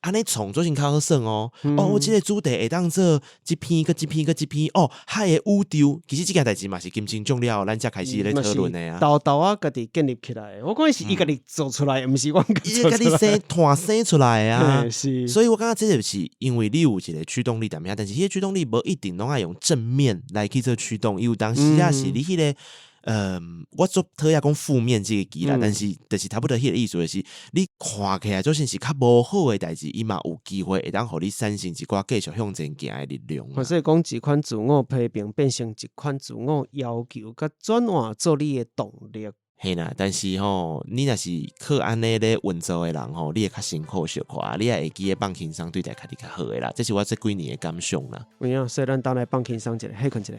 安尼创作性较好耍即个主题会当做一篇个一篇个一篇海的宇宙，其实即件代志嘛是金钟奖了后，咱才开始咧讨论的啊。豆啊，家己建立起来，我讲是伊家己做出来，毋是我伊家己生出来啊。是，所以我感觉这就是因为你有一个驱动力踮遐，但是迄个驱动力无一定拢爱用正面来去做驱动，有当时也是你迄个我做讨厌讲负面这个字啦，但是就是差不多迄个意思，就是你看起来就算是较无好的代志，伊嘛有机会会当互你产生一寡继续向前行的力量。所以讲一款自我批评变成一款自我要求，甲转换做你的动力。嘿啦，但是你若是靠安尼咧运作的人你会较辛苦小可，你也会记得放轻松对待家己较好的啦。这是我这几年的感想啦。有影，所以咱当来放轻松一下，休困一下。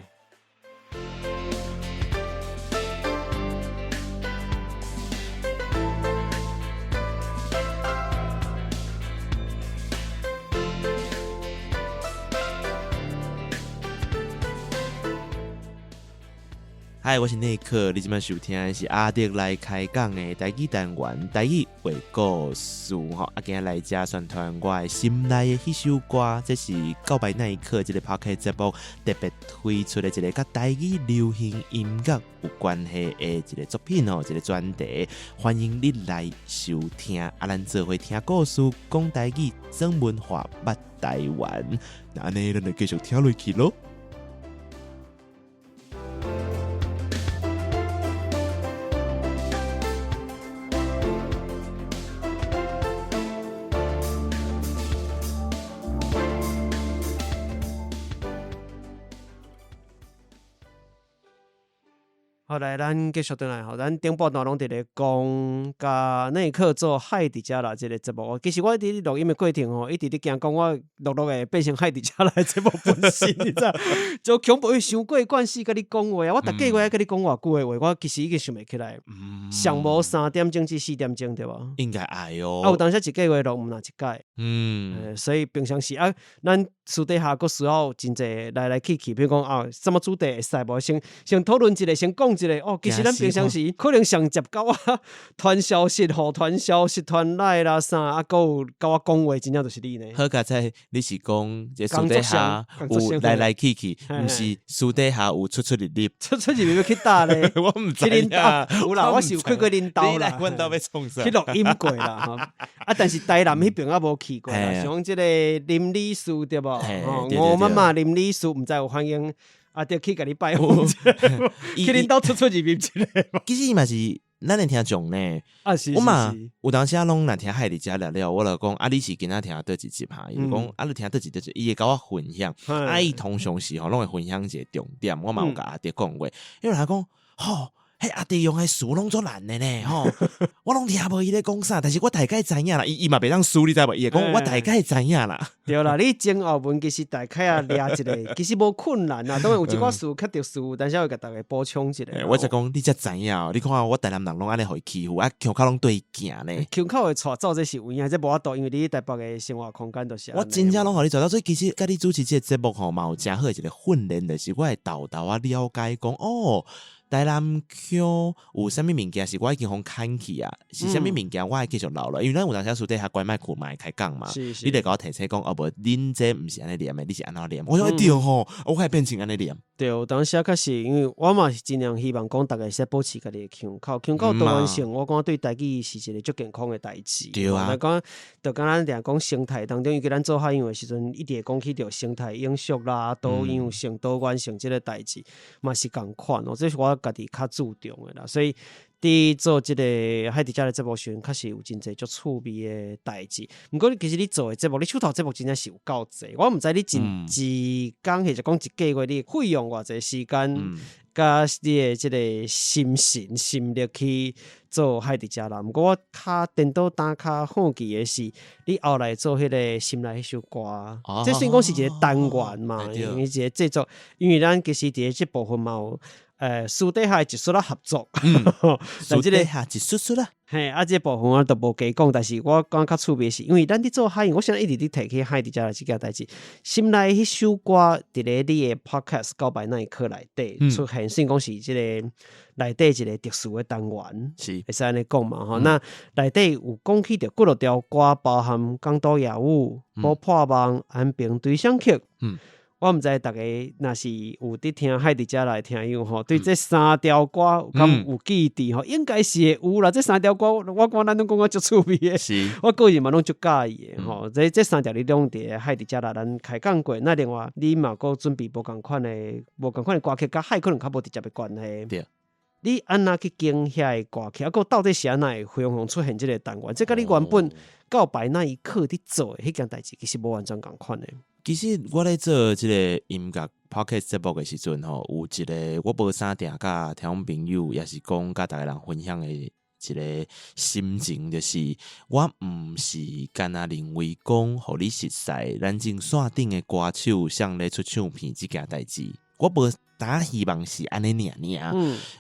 嗨，我是内克，你今晚收听的是阿迪来开讲的台语单元，台语话故事今日来遮宣传我的心内的迄首歌，这是告白那一刻这个 Podcast 节目特别推出的一个甲台语流行音乐有关系的一个作品一个专题，欢迎你来收听。咱做伙听故事，讲台语，装文化，捌台湾。那安尼，咱就继续听落去咯。好来，咱继续转来吼，咱顶半段拢伫咧讲甲内克做海迪加拉这个节目。其实我伫录音的过程吼，一直伫惊讲我录会变成海迪加拉节目本身，你知道？就恐怖伤过惯势甲你讲话啊！我逐个月甲你讲偌久的话，我其实已经想袂起来。上无3点钟至4点钟对无？应该爱哦。有当时一个月录毋若一届。所以平常时啊，咱私底下佫需要真侪来去，比如讲啊，什么主题会使无？先讨论一个，先讲一个。哦，其实咱平常时可能上接到传消息、传消息、传来啦啥，啊，佫有甲我讲话，真正就是你呢。好佳哉，你是讲这私底下有来去，毋是私底下有出入入。出入要去打咧？我毋知啊。有啦，我是有去过恁兜啦。阮兜要创啥？去录音过啦。啊，但是台南迄边啊无去过啦。像即个林理事对无？吴妈妈林理事，毋知有欢迎。啊，就去甲你拜访，去恁兜出入入一个。其实伊嘛是咱的听众呢。啊是。我嘛有当时拢若听海里家聊聊，我就讲啊，你是今仔听倒一集哈？伊就讲啊，你听倒一集，伊会甲我分享。啊，伊通常时吼，拢会分享一个重点。我嘛有甲阿弟讲过，因为他讲吼。迄阿弟用的词拢做难的呢，吼，我拢听无伊咧讲啥，但是我大概知影啦，伊嘛袂当输，你知无？伊会讲我大概知影啦。对啦，你前后文其实大概啊掠一个，其实无困难啦。当然有一寡事较特殊，但是我会甲大家补充一下。我才讲你才知影，你看我台南人拢安尼互伊欺负，啊，腔口拢对伊行呢。腔口会错走这是有影，这无法度，因为你台北的生活空间都是。我真正拢互你做到，所以其实甲你主持这个节目吼，嘛有诚好一个训练，就是我会豆豆啊了解讲哦。台南腔有啥物物件是我已经互砍去啊？是啥物物件我会继续留落？因为咱有当时私底下关麦库嘛会开讲嘛，你得甲我提醒讲，哦无，恁这毋是安尼念的，你是安怎念？我说对吼，我会变成安尼念。对，有当时确实，因为我嘛是尽量希望讲大家是保持家己的腔口，腔口多元性，我讲对家己是一个足健康的代志。对啊，讲就敢咱俩讲生态当中，因为咱做海洋的时阵，一直会讲起着生态永续啦、多样性、多元性这个代志，嘛是共款哦。这是我家己较注重的啦，所以伫做这个海底家的节目时，确实有真侪足趣味的代志。不过其实你做的节目，你手头节目真正是有够济，我毋知你一工或者讲一个月你费用偌济时间，甲你的这个心力去做海底家啦。不过我较电脑打较好奇的是，你后来做迄个心内迄首歌，这算讲是一个单元嘛，因为一个制作，因为咱其实伫这部分嘛有。私底下一撮啦合作，私底下一撮啦。嘿，啊，这部分我都无加讲，但是我感觉较趣味是，因为咱伫做海洋，我现在一直伫提起海底家的这件代志。心内迄首歌伫咧你的 podcast 告白那一刻内底出现，算讲是这个内底一个特殊的单元，是会使安尼讲嘛吼。那内底有讲起着几落条歌，包含港岛夜舞、无破梦、安平对象曲。我毋知大家若是有伫听海底家来听友吼，对这3条歌敢有记忆吼？应该是会有啦。这3条歌，我讲咱拢讲足趣味的，我个人嘛拢足介意的吼。这3条你拢伫海底家来咱开讲过，那另外你嘛佫准备无共款的歌曲，甲海可能较无直接的关系。对，你安那去经遐的歌曲，佫到底是安那会非常出现这个单元？这甲你原本告白那一刻你做的迄件代志，其实无完全共款的。其实我咧做即个音乐 podcast 节目的时阵吼，有一个我无啥定甲听众朋友，也是讲甲大家人分享的一个心情，就是我毋是干那认为讲，互你熟悉咱正线顶的歌手上咧出唱片即件代志，我无单希望是安尼尔。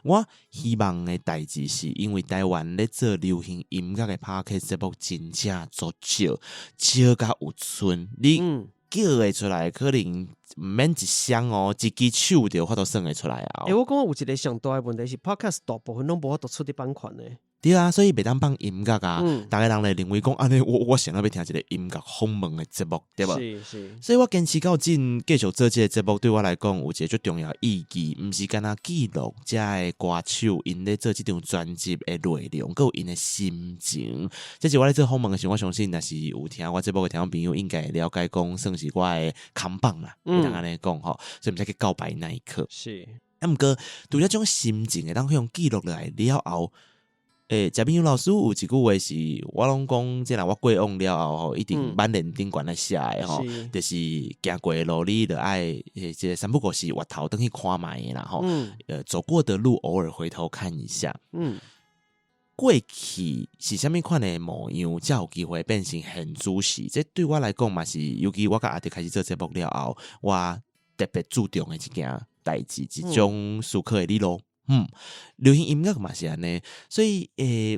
我希望的代志是因为台湾咧做流行音乐的 podcast 节目真正足少甲有剩，你。叫会出来，可能毋免一双哦，一支手就法度算会出来啊。我讲有一个上大的问题是 ，podcast 大部分拢无法度出的版权的。对啊，所以袂当放音乐啊，大家人来认为讲安尼，我想要听一个音乐访问的节目，对吧？是。所以我坚持到今继续做这个节目，对我来讲有一个最重要意义，毋是干那记录这个歌手因咧做这张专辑的内容，还有因的心情。这是我咧做访问的时候，我相信若是有听我节目的听众朋友，应该了解讲，算是我的扛棒啦，会当安尼讲吼，所以毋使去告白那一刻。是。毋过，除了这种心情会当用记录落来了后。嘉宾有老师有一句话是，我拢讲，即若我过往了后吼，一定满脸顶悬来写的吼，就是行过的路你就爱这三不五时回头等去看卖的啦吼，走过的路偶尔回头看一下，过去是啥物款的模样，才有机会变成现主时。这对我来讲嘛是，尤其我甲阿弟开始做节目了后，我特别注重的一件代志，一种思考的理路。流行音乐嘛是安尼，所以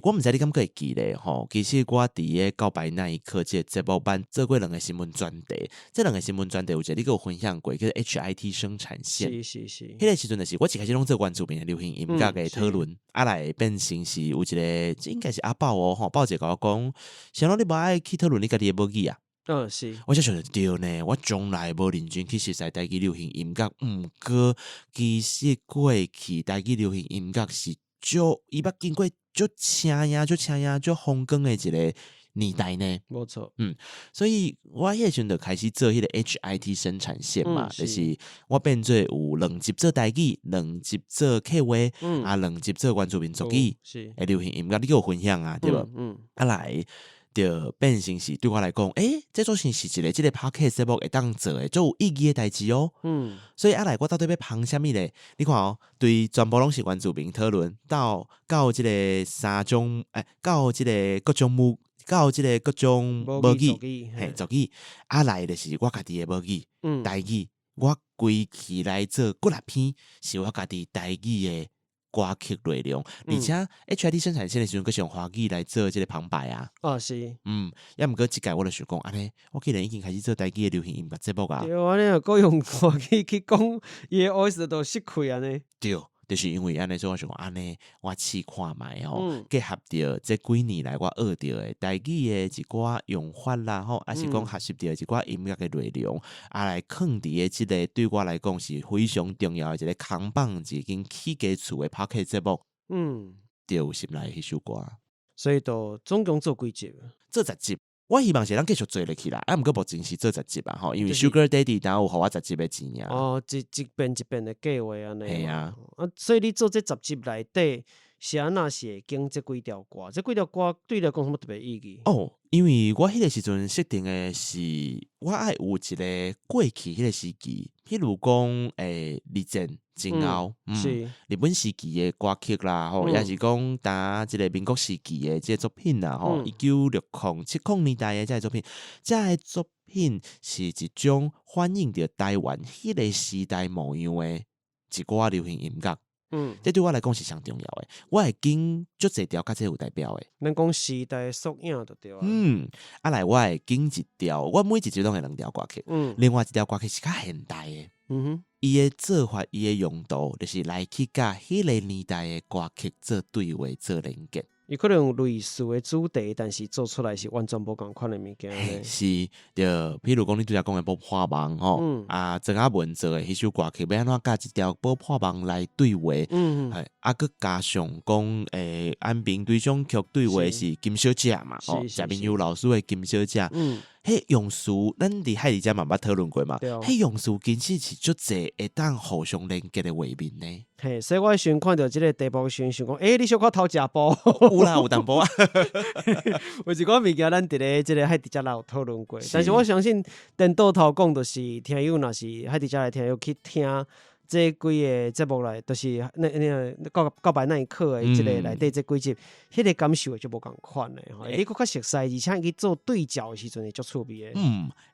我毋知你敢会记咧吼。其实我伫个告白那一刻，这节目班做过2个新闻专题，这2个新闻专题有一个你有分享过，叫做 HIT 生产线。是。迄个时阵就是我一开始拢做原住民的流行音乐的讨论，来变成是有一个，应该是阿豹哦吼，豹姐甲我讲，想到你无爱去讨论你家己的母语啊。是，我才想着对呢，我从来无认真去熟悉台语流行音乐，毋过其实过去台语流行音乐是伊捌经过足青呀、足风光的一个年代呢。没错，所以我迄阵就开始做迄个 HIT 生产线嘛，就是我变做有2集做台语，2集做客话，2集做原住民族语，流行音乐你给我分享啊，对无？来。就变成是对我来讲，这做成是一个这个 podcast 节目会当做的，就有意义的代志哦。所以来我到底要旁什么咧？你看哦，对全部拢是原住民讨论，到这个3种，到这个各种母语，族语，来就是我家己的母语，台语，我规起来做6篇，是我家己台语的歌曲内容，而且 HIT 生产线的时阵，佮是用华语来做这个旁白啊。是。要毋过即届我就想讲，安尼，我既然已经开始做台语的流行音乐节目啊。对，安尼又佮用华语去讲，伊的 voice 都失去安尼。对。就是因为安尼，所以我想讲安尼，我试看卖吼，结合着这几年来我学着的台语的一寡用法啦，吼，还是讲学习着一寡音乐的内容，来放伫的即个对我来讲是非常重要的一个扛棒，一间起家厝的 podcast 节目，就有心内迄首歌，所以都总共做几集？做10集。我希望是咱继续做落去啦，毋过目前是做10集啊吼，因为 Sugar Daddy 当有互我10集的钱啊。一遍的计划安尼。系啊，所以你做这10集内底，是安那是会经这几条歌？这几条歌对你来讲什么特别意义？因为我迄个时阵设定的是，我爱有一个过去迄个时期，譬如讲二战前后，日本时期的歌曲啦，吼，也是讲打即个民国时期的即个作品啦，吼，1960、70年代的即个作品，即个作品是一种反映着台湾迄个时代模样的一寡流行音乐。这对我来讲是上重要的，我会经足侪条甲这有代表的。咱讲时代缩影就对啊。来我会经一条，我每一集拢会2条歌曲。另外一条歌曲是较现代的。伊的做法，伊的用途，就是来去甲迄个年代的歌曲做对话、做连结。伊可能有类似的主题，但是做出来是完全无共款的物件。是，就譬如讲你拄则讲的《波破梦》吼，郑雅文做的迄首歌曲，要安怎甲一条《波破梦》来对话？佮加上讲安平对象曲对话是金小姐嘛？谢明佑老师的金小姐。迄用词，咱伫海里遮嘛捌讨论过嘛？迄用词其实是足侪会当互相连结的画面呢。所以我先看到即个地步，想讲，你小可偷食包？有啦，有淡薄啊。有一寡物件，咱伫咧即个海底遮有讨论过，但是我相信，电倒头讲，就是听友若是海底遮来听友去听。这几个节目来，就是告白那一刻的即个内底这几集，迄个感受就无共款的。你佫较熟悉，而且去做对照的时阵会足趣味的。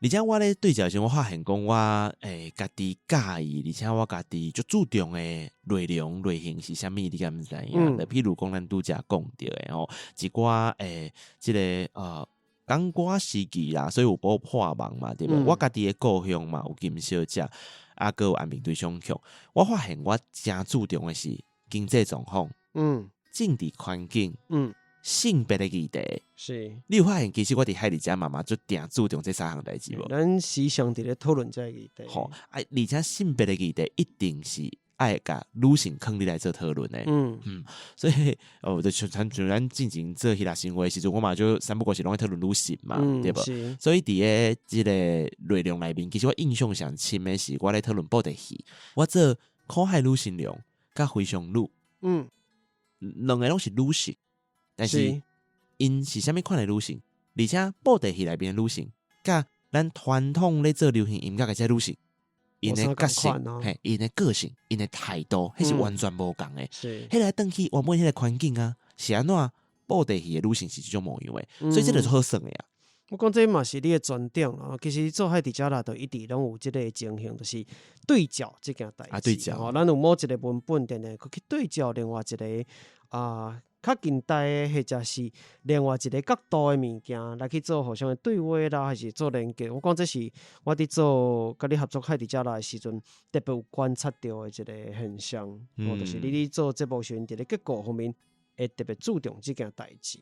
而且我咧对照时，我发现讲我家己介意，而且我家己足注重的内容类型是啥物，你敢毋知影？譬如讲咱拄则讲到的吼，一寡即个港歌时期啦，所以有播破梦嘛，对不？我家己的故乡嘛，有金小姐。还有安平对象曲，我发现我真注重的是经济状况，政治环境，性别的议题。是，你有发现其实我伫海里遮妈妈就定注重这3项代志无？咱时常伫咧讨论这个议题。而且性别的议题一定是爱甲女性坑你来做讨论的。所以就像咱进行做迄个行为时阵，我嘛就三不五时拢会讨论女性嘛，对不？所以伫个即个内容内面，其实我印象上深的是我咧讨论布袋戏，我做苦海女新娘甲非常女，2个拢是女性，但是因是啥物款的女性，而且布袋戏内面的女性，甲咱传统咧做流行音乐嘅这女性，因的个性，嘿，因的个性，因的态度，迄是完全无共的。迄个转去原本迄个环境啊，是安怎布袋戏的女性是这种模样的，所以这就是好耍的啊。我讲这嘛是你的专长啊，其实做海底家啦，就一直拢有即个情形，就是对照即件代志。对照，咱有某一个文本，定定去对照另外一个较近代的，或者是另外一个角度的物件来去做互相的对话啦，还是做连接。我讲这是我伫做甲你合作海底家啦的时阵，特别有观察到的一个现象。就是你做节目时，伫咧结果方面会特别注重即件代志。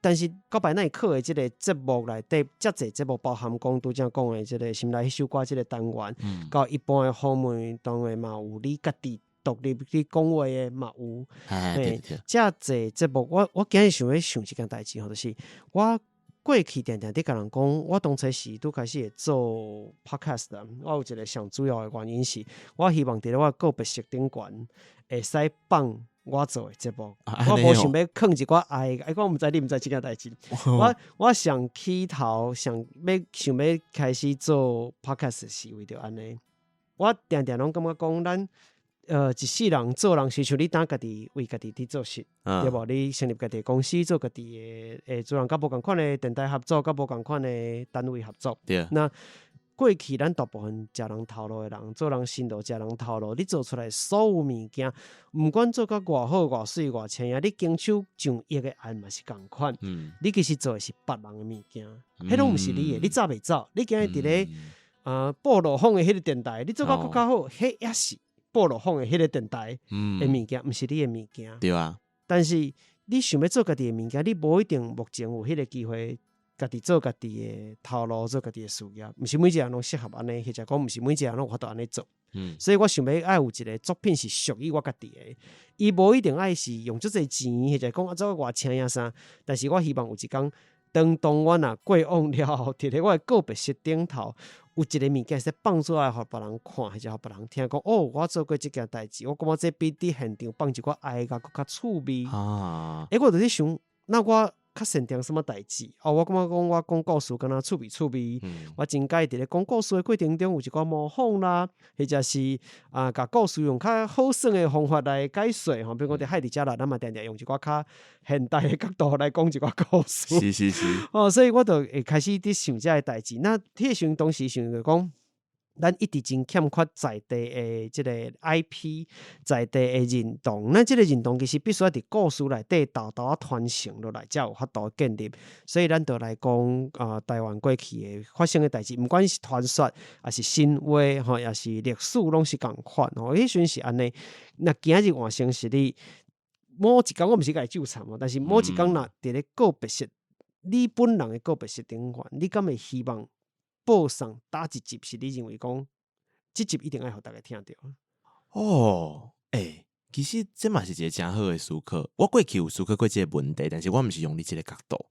但是到摆咱课的即个节目内底，遮济节目包含讲拄则讲的即个心内迄首歌即个单元，到一般的访问当然嘛有你家己独立去讲话的嘛有，遮济节目，我今日想要想一件代志吼，就是我过去定定伫甲人讲，我当初是拄开始会做 podcast 的，我有一个上主要的原因是，我希望伫咧我个别式顶悬会使放我做的节目，我无想要囥一寡爱，我毋知你毋知即件代志。我想起头想要开始做 podcast 是为着安尼。我定定拢感觉讲咱一世人做人是像你当家己为家己伫做事，对无？你成立家己的公司，做家己的做人甲无共款的电台合作，甲无共款的单位合作。对。那过去咱大部分食人头路的人，做人心路食人头路，你做出来所有物件，毋管做甲偌好偌水偌青啊，你经手上亿的案嘛是共款。你其实做的是别人的物件，迄拢毋是你的，你走袂走？你今日伫咧布洛坊的迄个电台，你做甲更较好，迄也是布洛坊的迄个电台的物件，毋是你的物件。对啊。但是你想要做家己的物件，你无一定目前有迄个机会。家己做家己的头路，做家己的事业，毋是每一个人拢适合安尼，或者讲毋是每一个人拢有法度安尼做。所以我想要爱有一个作品是属于我家己的，伊无一定爱是用足侪钱，或者讲做偌请呀啥。但是我希望有一天，当我若过往了后，伫咧我的个别室顶头，有一个物件是放出来，互别人看，或者互别人听，讲哦，我做过即件代志，我感觉这比伫现场放一寡爱甲更较趣味。我就咧想，那我较擅长什么代志？我感觉讲我讲故事敢若趣味趣味。我真介伫咧讲故事的过程中有一寡模仿啦，或者是甲故事用较好耍的方法来解说吼。比如讲伫海底遮啦，咱嘛定定用一寡较现代的角度来讲一寡故事。是。所以我就会开始伫想遮个代志。那迄个时阵当时想着讲。咱一直真欠缺在地的即个 IP， 在地的认同。咱即个认同其实必须要伫故事内底豆豆传承落来，才有法度建立。所以咱就来讲台湾过去的发生的代志，毋管是传说，还是神话，吼，也是历史，拢是共款。迄时阵是安尼。那今日换成是你某一天，我毋是甲伊纠缠嘛，但是某一天若伫咧个别室，你本人的个别室顶悬，你敢会希望？报上打一集是你认为讲，这集一定要互大家听到。其实这嘛是一个真好的思考。我过去有思考过这个问题，但是我毋是用你这个角度。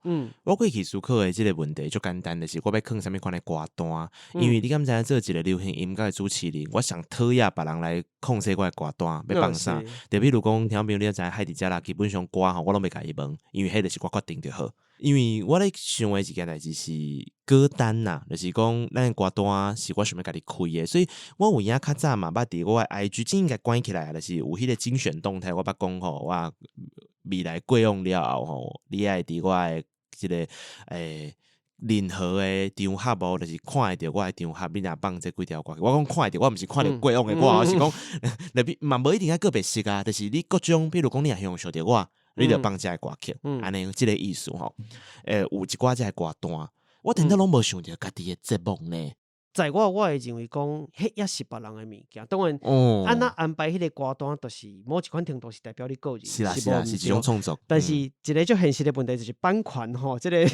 我过去思考的这个问题就简单的是，我要放什么款的歌单？因为你敢知影做一个流行音乐的主持人，我想讨厌别人来控制我的歌单，要放啥？就比如讲，听朋友你知海底遮啦，基本上歌吼我拢袂甲伊问，因为迄就是我决定就好。因为我咧想的一件代志是歌单呐，就是讲咱的歌单是我想要家己开的，所以我有影较早嘛，捌伫我的 IG 真应该关起来，就是有迄个精选动态，我捌讲吼，我未来过往了后吼，你爱伫我的即个任何的场合无，就是看会到我的场合，你若放这几条歌，我讲看会到，我毋是看到过往的歌，是讲内面嘛无一定爱个别式啊，就是你各种，比如讲你也想想到我。你就放遮个歌曲，安尼即个意思吼。有一寡遮个歌单，我顶到拢无想到家己的节目呢。在我会认为讲，迄也是别人的物件。当然，安那安排迄个歌单，就是某一款程度是代表你个人，是一种创作。但是一个最现实的问题就是版权吼，即个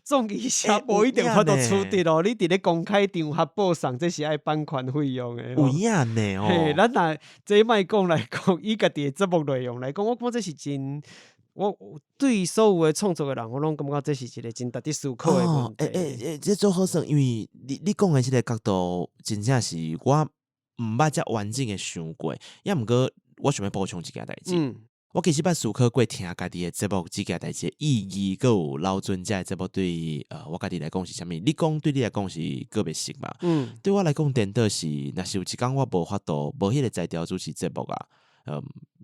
总艺社无一定法度处理咯。你伫咧公开场合播送，这是爱版权费用的。有影呢哦。嘿，咱若这莫讲来讲，以家己的节目内容来讲，我感觉这是真。我对所有的创作的人，我拢感觉这是一个真值得思考的问题。这做好耍，因为你讲的这个角度，真正是我毋捌遮完整的想过。也毋过，我想要补充一件代志。我其实捌思考过听家己的节目即件代志的意义，还有老尊者的节目对我家己来讲是啥物？你讲对你来讲是个别性嘛？对我来讲，颠倒是，若是有一天我无法度，无迄个才调主持节目啊，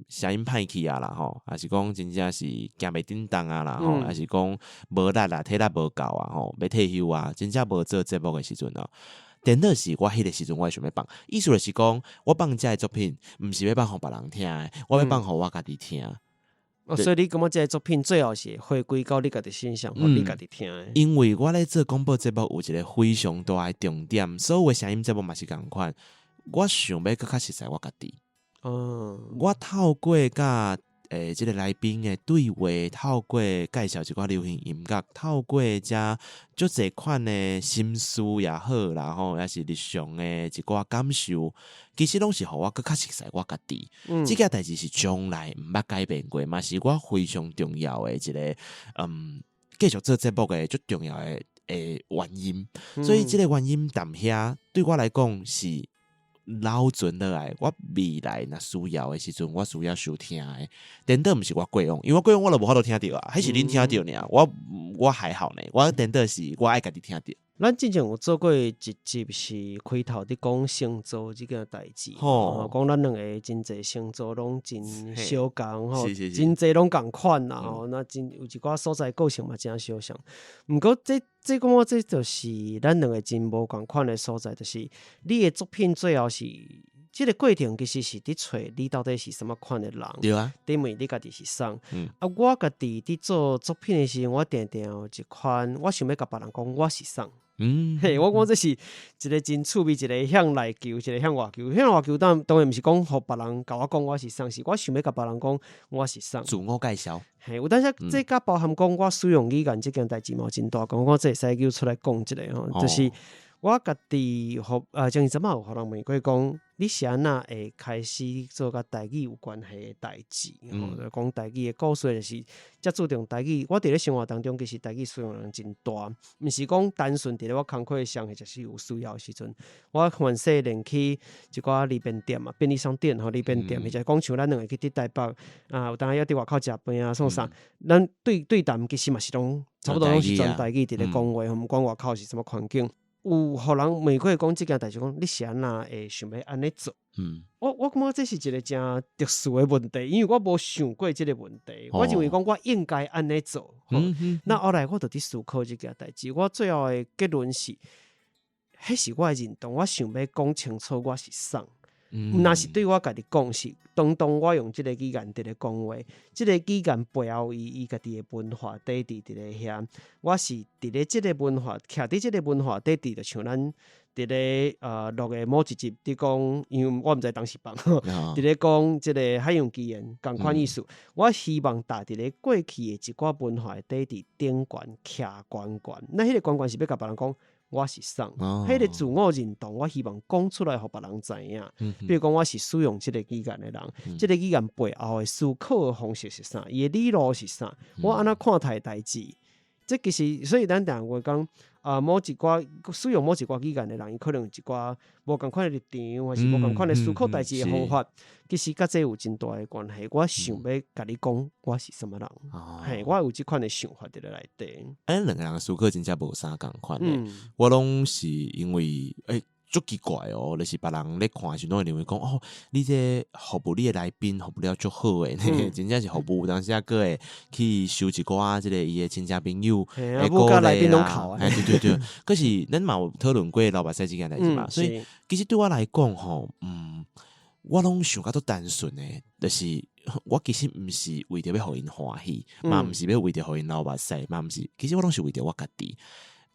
声音歹去啊啦吼，还是讲真正是行袂叮当啊啦吼，还是讲无力啊，体力无够啊吼，要退休啊，真正无做节目的时阵啊。颠倒是我迄个时阵，我会想要放，意思就是讲，我放遮个作品，毋是要放互别人听的，我要放互我家己听。所以你感觉这个作品最后是回归到你家己身上，互你家己听的。因为我咧做广播节目有一个非常大的重点，所有的声音节目嘛是共款。我想要更较熟悉我家己。我透过甲即个来宾的对话，透过介绍一寡流行音乐，透过遮足侪款的心思也好啦吼，也是日常的一寡感受，其实拢是互我更较熟悉我家己。即件代志是从来毋捌改变过，嘛是我非常重要的一个继续做节目的最重要的原因。所以即个原因淡遐对我来讲是留存落来，我未来若需要的时阵，我需要收听的。颠倒毋是我过往，因为我过往我就无法度听到啊，迄是恁听到尔。我还好呢，我颠倒是我爱家己听到。咱之前有做过一集是开头伫讲星座即件代志，讲咱两个真侪星座拢真相共吼，真侪拢共款啦吼，那真有一寡所在个性嘛真相像。毋过这讲我这就是咱两个真无共款的所在，就是你的作品最后是。这个过程其实是伫找你到底是什么款的人，对啊，因为你家己是啥，我家己伫做作品的时候，我定定有一款，我想要甲别人讲我是啥。我讲这是一个真趣味，一个向内求，一个向外求。向外求当然毋是讲互别人甲我讲我是啥，是我想要甲别人讲我是啥。自我介绍。有当时这甲包含讲我使用语言这件代志嘛真大，讲我这会使叫出来讲一个吼，就是我家己前阵仔有互人问过讲，你是安那会开始做甲台语有关系的代志？就讲台语的故事，就是遮注重台语。我伫咧生活当中，其实台语使用量真大，毋是讲单纯伫咧我工课上，或者是有需要的时阵，我环细连去一寡利便店嘛，便利商店吼，利便店，或者讲像咱两个去伫台北有当然要伫外口食饭啊，创啥，咱对谈其实嘛是拢差不多拢是全台语伫咧讲话，毋管外口是什么环境。有互人问过讲即件代志，讲你是安那会想要安尼做？我感觉这是一个真特殊的问题，因为我无想过即个问题。我认为讲我应该安尼做。那后来我就伫思考即件代志，我最后的结论是，迄是我的认同。我想要讲清楚我是啥。若是对我家己讲是，当我用即个语言伫咧讲话，即个语言背后伊家己的文化底伫咧遐，我是伫咧即个文化，徛伫即个文化底伫，就像咱伫咧录的某一集伫讲，因为我毋知当时放伫咧讲即个海洋奇缘共款意思。我希望搭伫咧过去的一寡文化底伫顶悬徛悬悬，那迄个悬悬是要甲别人讲。我是啥？迄个自我认同，我希望讲出来，互别人知影。比如讲，我是使用即个语言的人，即个语言背后的思考的方式是啥？伊的理路是啥？我安怎看待代志？这其实，所以咱定会讲某一寡使用某一寡语言的人，伊可能有一寡无共款的立场，还是无共款的思考代志的方法，其实甲这有真大的关系。我想要甲你讲，我是什么人？我有即款的想法伫咧内底。两个人的思考真正无啥共款的。我拢是因为足奇怪哦，就是别人咧看时，拢会认为讲哦，你这服务你的来宾服务了足好诶，真正是服务。当时啊，个会去收一寡即个伊的亲戚朋友，不甲来宾拢靠啊。对。可是咱嘛有讨论过老板仔即件代志嘛，所以其实对我来讲吼，我拢想较足单纯诶，就是我其实毋是为着要互因欢喜，嘛毋是要为着互因老板仔，嘛毋是，其实我拢是为着我家己。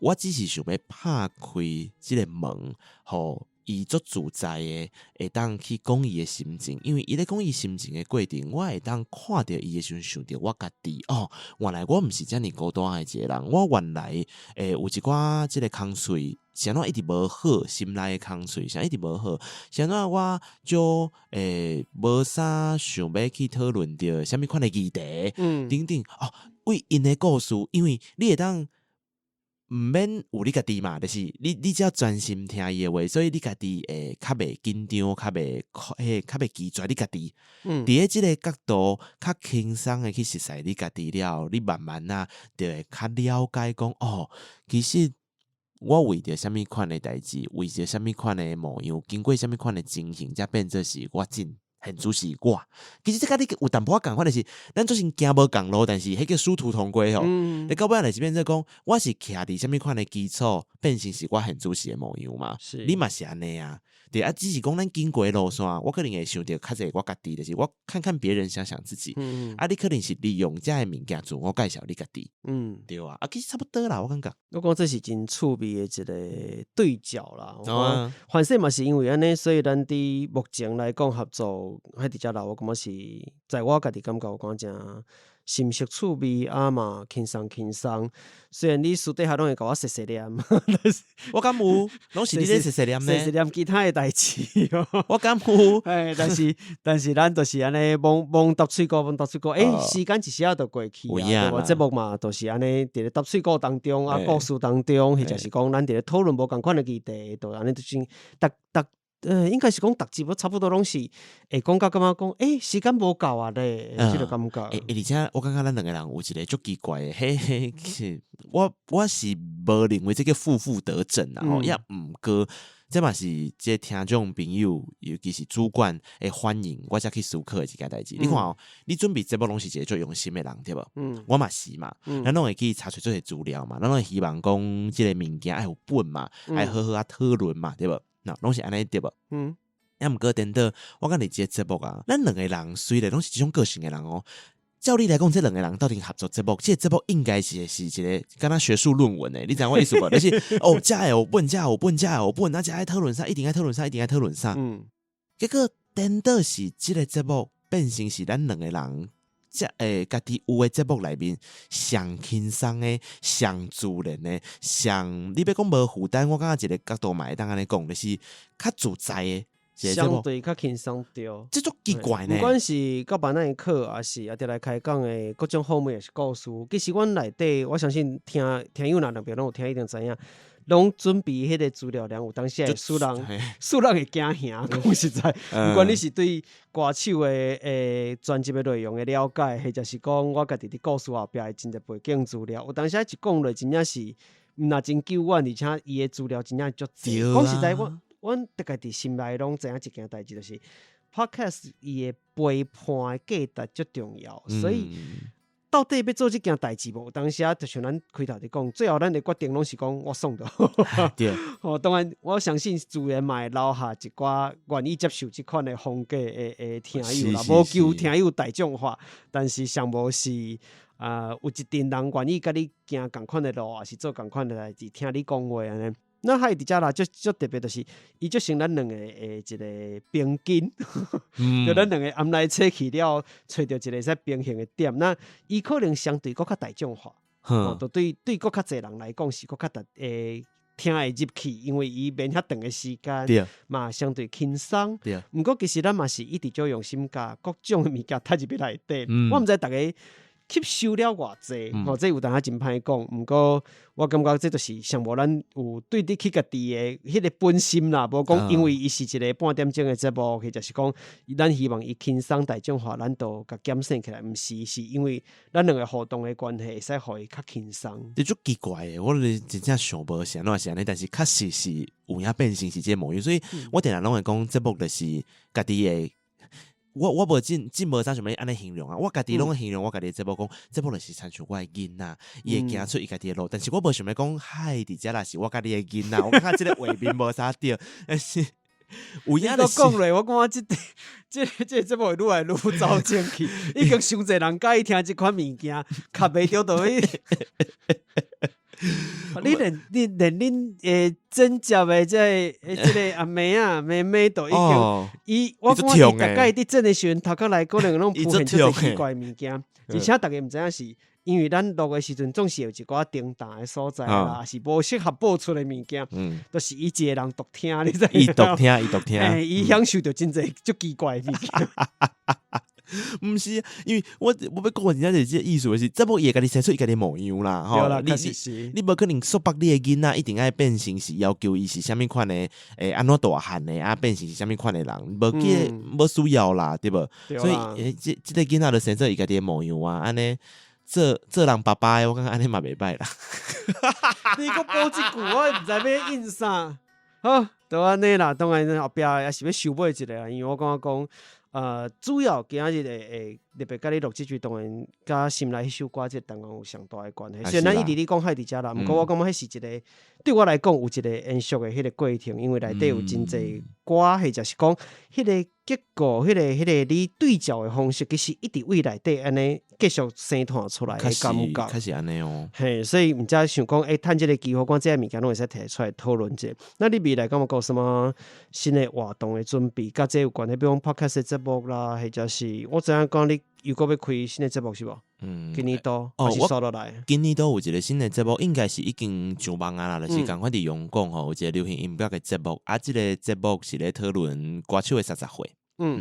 我只是想要拍开即个门，互伊足自在诶，会当去讲伊诶心情，因为伊咧讲伊心情诶过程，我会当看到伊诶时阵想着我家己哦，原来我毋是遮尔孤单诶一个人，我原来有一寡即个空隙，是安怎一直无好，心内诶空隙是安怎一直无好，是安怎我就无啥想要去讨论着啥物款诶议题，等等哦，为因诶故事，因为你会当。毋免有你家己嘛，就是你只要专心听伊诶话，所以你家己会较袂紧张，较袂拒绝你家己。伫咧即个角度较轻松诶去熟悉你家己了，你慢慢就会较了解讲哦，其实我为着啥物款诶代志，为着啥物款诶模样，经过啥物款诶情形，才变做是我现主是我。其实这甲你有淡薄仔共款，就是咱做成行无共路，但是迄叫殊途同归吼。你到尾来是变做讲，我是徛伫啥物款诶基础，变成是我现主时诶模样嘛。你嘛是安尼啊？对啊，只是讲咱经过路线，我可能会想到较侪我家己，就是我看看别人，想想自己。啊，你可能是利用遮诶物件自我介绍你家己。对啊，其实差不多啦，我感觉。我讲这是真趣味诶一个对角啦。反正嘛是因为安尼，所以咱伫目前来讲合作，迄伫遮啦，我感觉是在我家己感觉有讲真心息趣味啊嘛，轻松。虽然你私底下拢会甲我碎念，我敢有，拢是你咧碎念呢？碎念其他诶代志。我敢有，但是咱就是安尼蒙搭喙鼓，时间一下就过去啊。对，节目嘛，就是安尼伫咧搭喙鼓当中啊，故事当中，或者是讲咱伫咧讨论无共款诶议题，就安尼就是应该是讲逐集差不多拢是会讲到感觉讲，时间无够啊咧，即个感觉。而且我感觉咱两个人有一个足奇怪诶，我是无认为这个负得正啊，也毋过，这嘛是这听众朋友，尤其是主管会欢迎我才去思考诶一件代志。你看哦，你准备节目拢是一个最用心诶人，对无？我嘛是嘛，咱拢会去查找这些资料嘛，咱拢会希望讲即个物件爱有本嘛，爱好好讨论嘛，对无？那拢是安尼对无？也毋过等到我甲你即个节目啊，咱两个人虽然拢是即种个性诶人哦，照理来讲，这两个人到底合作节目，这个节目应该是一个敢若学术论文诶，你知影我意思无？就是遮会有本，遮有本，啊，遮爱讨论啥，一定爱讨论啥，结果等到是即个节目变成是咱两个人。家己有诶节目内面上轻松诶、上自然诶、上你要讲无负担，我感觉一个角度嘛会当安尼讲，就是较自在诶。相对较轻松对，这种奇怪呢。不管是到别咱的课，还是得来开讲的各种方面的故事，其实阮内底，我相信听友两边拢有听，一定知影。拢准备迄个资料量，有当时会使人会惊吓。讲实在，不管你是对歌手的专辑的内容的了解，或者是讲我家己伫故事后壁的真侪背景资料，有当时一讲落真正是毋若真久远，而且伊的资料真正足侪。讲实在，阮大概伫心内拢知影一件代志，就是 Podcast 伊的陪伴的价值足重要，所以。到底要做这件代志无？当时就像咱开头伫讲，最后咱的决定拢是讲我爽的。对。当然我相信自然嘛会留下一寡愿意接受这款的风格的听友啦，无求听友大众化，但是上无是有一群人愿意甲你行共款的路，也是做共款的代志，听你讲话安尼。那还伫遮啦，足特别就是伊足像咱两个一个平均，就咱两个暗来测去了，找到一个使平衡的点。那伊可能相对更较大众化，就对更较侪人来讲是更较听会入去，因为伊免遐长的时间，嘛相对轻松。毋过其实咱嘛是一直就用心甲各种的物件踏入去内底。我毋知大家吸收了偌济，这有当下真歹讲。毋过我感觉这就是上无咱有对得起家己的迄个本心啦。无讲因为伊是一个半点钟的节目，或者是讲咱希望伊轻松大众化，咱都甲减省起来。毋是，是因为咱两个互动的关系，会使互伊较轻松。这足奇怪的，我真正想无是安怎是安尼，但是确实是有影变成是这模样。所以我定定拢会讲节目就是家己的。我无真无啥想要安尼形容啊！我家己拢形容我家己节目讲，节目就是参像我的囡仔，伊会行出伊家己的路。但是我无想要讲，嗨，伫遮啦是我家己的囡仔，我感觉即个画面无啥对，但是有影就是讲咧，我感觉即个节目会愈来愈走前去，已经伤侪人介意听即款物件，卡袂着倒去。你连恁真接的这个阿妹啊妹妹都已经，我感觉大概伫真的时阵，头壳来可能拢浮现出奇怪物件，而且大家毋知影是因为咱录的时阵总是有一寡重大的所在啦，是无适合播出的物件，都是伊一个人独听，你知？伊独听，伊享受到真侪足奇怪的物件。毋是，因为我要讲真正就是这个意思的是，这部也家己生出伊家己模样啦，吼。你无可能束缚你的囡仔一定爱变成是要求伊是啥物款的，安怎大汉的啊，变成是啥物款的人，无需要啦，对无？所以这个囡仔就生出伊家己的模样啊，安尼做人爸爸的，我感觉安尼嘛袂歹啦。你个补一句，我毋知要应啥。好，就安尼啦。当然后壁也是要收尾一个啊，因为我感觉讲。主要今日会特别甲你录这句，当然甲心内迄首歌这当然有上大的关系。虽然咱一直咧讲海伫遮啦，毋过我感觉迄是一个对我来讲有一个延续的迄个过程，因为内底有真侪歌，或者是讲迄个结果，迄个你对照的方式，其实一直为内底安尼继续生产出来的感觉。开始安尼哦。嘿，所以毋则想讲，趁这个机会，讲这个物件拢会使提出来讨论者。那你未来敢有讲什么新的活动的准备？甲这有关系，比如讲 podcast 的节目啦，或者是我知影讲你又搁要开新的节目是无？今年多还是收落来？今年都有一个新的节目，应该是已经上网啊啦，就是赶快伫用讲吼，有一个流行音乐的节目啊，这个节目是咧讨论歌手的30岁。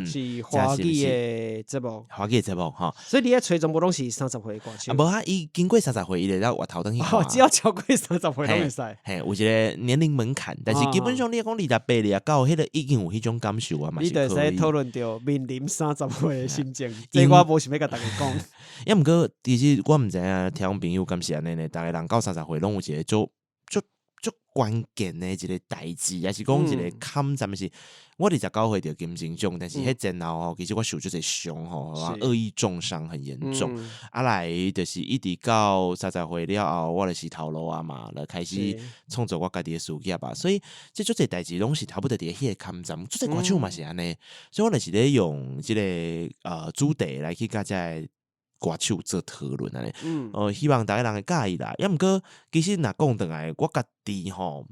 是华语的节目，华语的节目哈，所以你咧吹全部拢是30岁的歌手。啊，无啊，伊经过30岁，伊就在活头等去看。只要超过30岁都会使。嘿，有一个年龄门槛，但是基本上你讲28你也到迄个已经有迄种感受啊嘛，你就使讨论到面临30岁的心情。这我无想要甲大家讲。也毋过，其实我毋知影，听众朋友敢是安尼呢？大家人到30岁拢有一个足关键的一个代志，也是讲一个坎，站是我29岁就金星奖，但是迄前后吼，其实我受咗一伤吼，恶意重伤很严重。来就是一直到30岁了后，我就是头路啊嘛，来开始创作我家己的事业吧。所以这足侪代志拢是差不多伫迄个坎站，足侪歌手嘛是安尼，所以我就是咧用即个主题来去甲这歌手做讨论安尼，希望大家人会介意啦。也毋过，其实若讲倒来，我家己吼，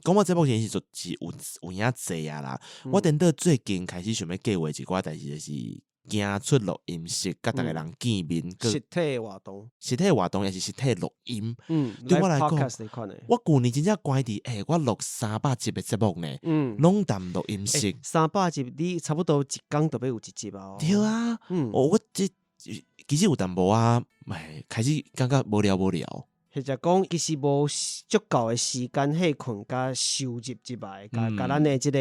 讲我这目前是有影济啊啦。我等到最近开始想要计划一寡代志，就是行出录音室，甲大家人见面。实体活动，实体活动也是实体录音。对我来讲，我旧年真正乖伫，我录300集的节目呢，拢谈录音室。300集，你差不多一工都要有一集啊。对啊，我这。其实有淡薄啊，开始感觉无聊，或者讲其实无足够的时间去困甲收集之外，甲咱的即个，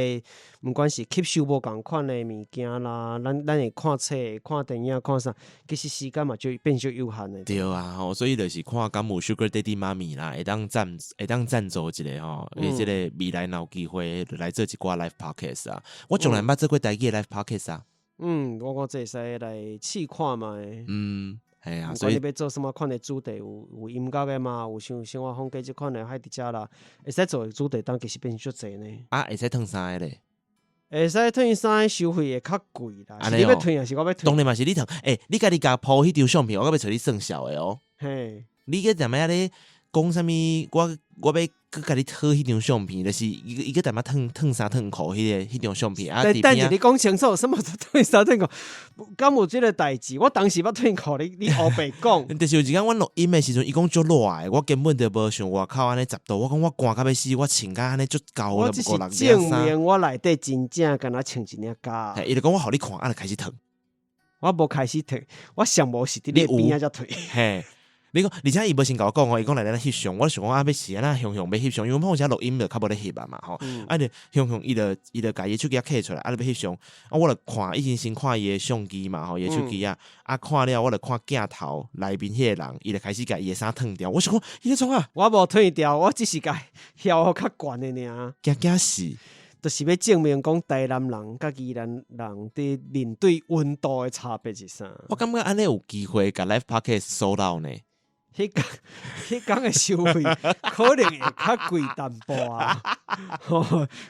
毋管是吸收无共款的物件啦，咱会看册、看电影、看啥，其实时间嘛就变成有限的。对啊，所以就是看敢有 Sugar Daddy 妈咪啦，会当赞助一个吼，即个未来有机会来做一寡 live podcast 啊。我从来捌做过台语的 live podcast 啊。我讲这会使来试看嘛。系啊，所以你要做什么款的主题？有音乐的嘛，有像生活风格这款的，海伫遮啦，会使做的主题，当其实变足济呢。啊，会使烫衫的咧？会使烫衫收费会较贵啦。是你要烫还是我要烫？当然嘛是你烫。你家己甲抛迄张相片，我要找你算小的哦。嘿，你个踮咧咧讲啥物？我要佮甲你讨迄张相片，就是伊个踮咧烫衫烫裤迄张相片啊。但是你讲清楚，什么烫衫烫裤？敢有即个代志？我当时捌烫裤，你后白讲。就是有一天阮录音的时阵，伊讲足热的，我根本就无像外口安尼10度。我讲我寒到要死，我穿甲安尼足厚我只是证明我内底真正敢若穿一领胶。伊就讲我互你看，就开始烫。我无开始烫，我上无是伫咧边仔才烫。嘿。你讲，而且伊无先甲我讲伊讲来咱翕相，我想讲要是安那雄要翕相，因为碰时录音就较无咧翕嘛吼。就雄伊就家己手机摕出来，要翕相，我就看，已经先看伊的相机嘛吼，伊的手机看了我就看镜头内面迄个人，伊就开始甲伊的衫烫掉。我想讲，伊咧创啊，我无烫掉，我只是甲调较悬的尔。惊死！就是要证明讲台南人甲宜兰人伫面对温度的差别是啥。我感觉安尼有机会甲 live podcast 收到呢。迄工的收费可能会较贵淡薄啊，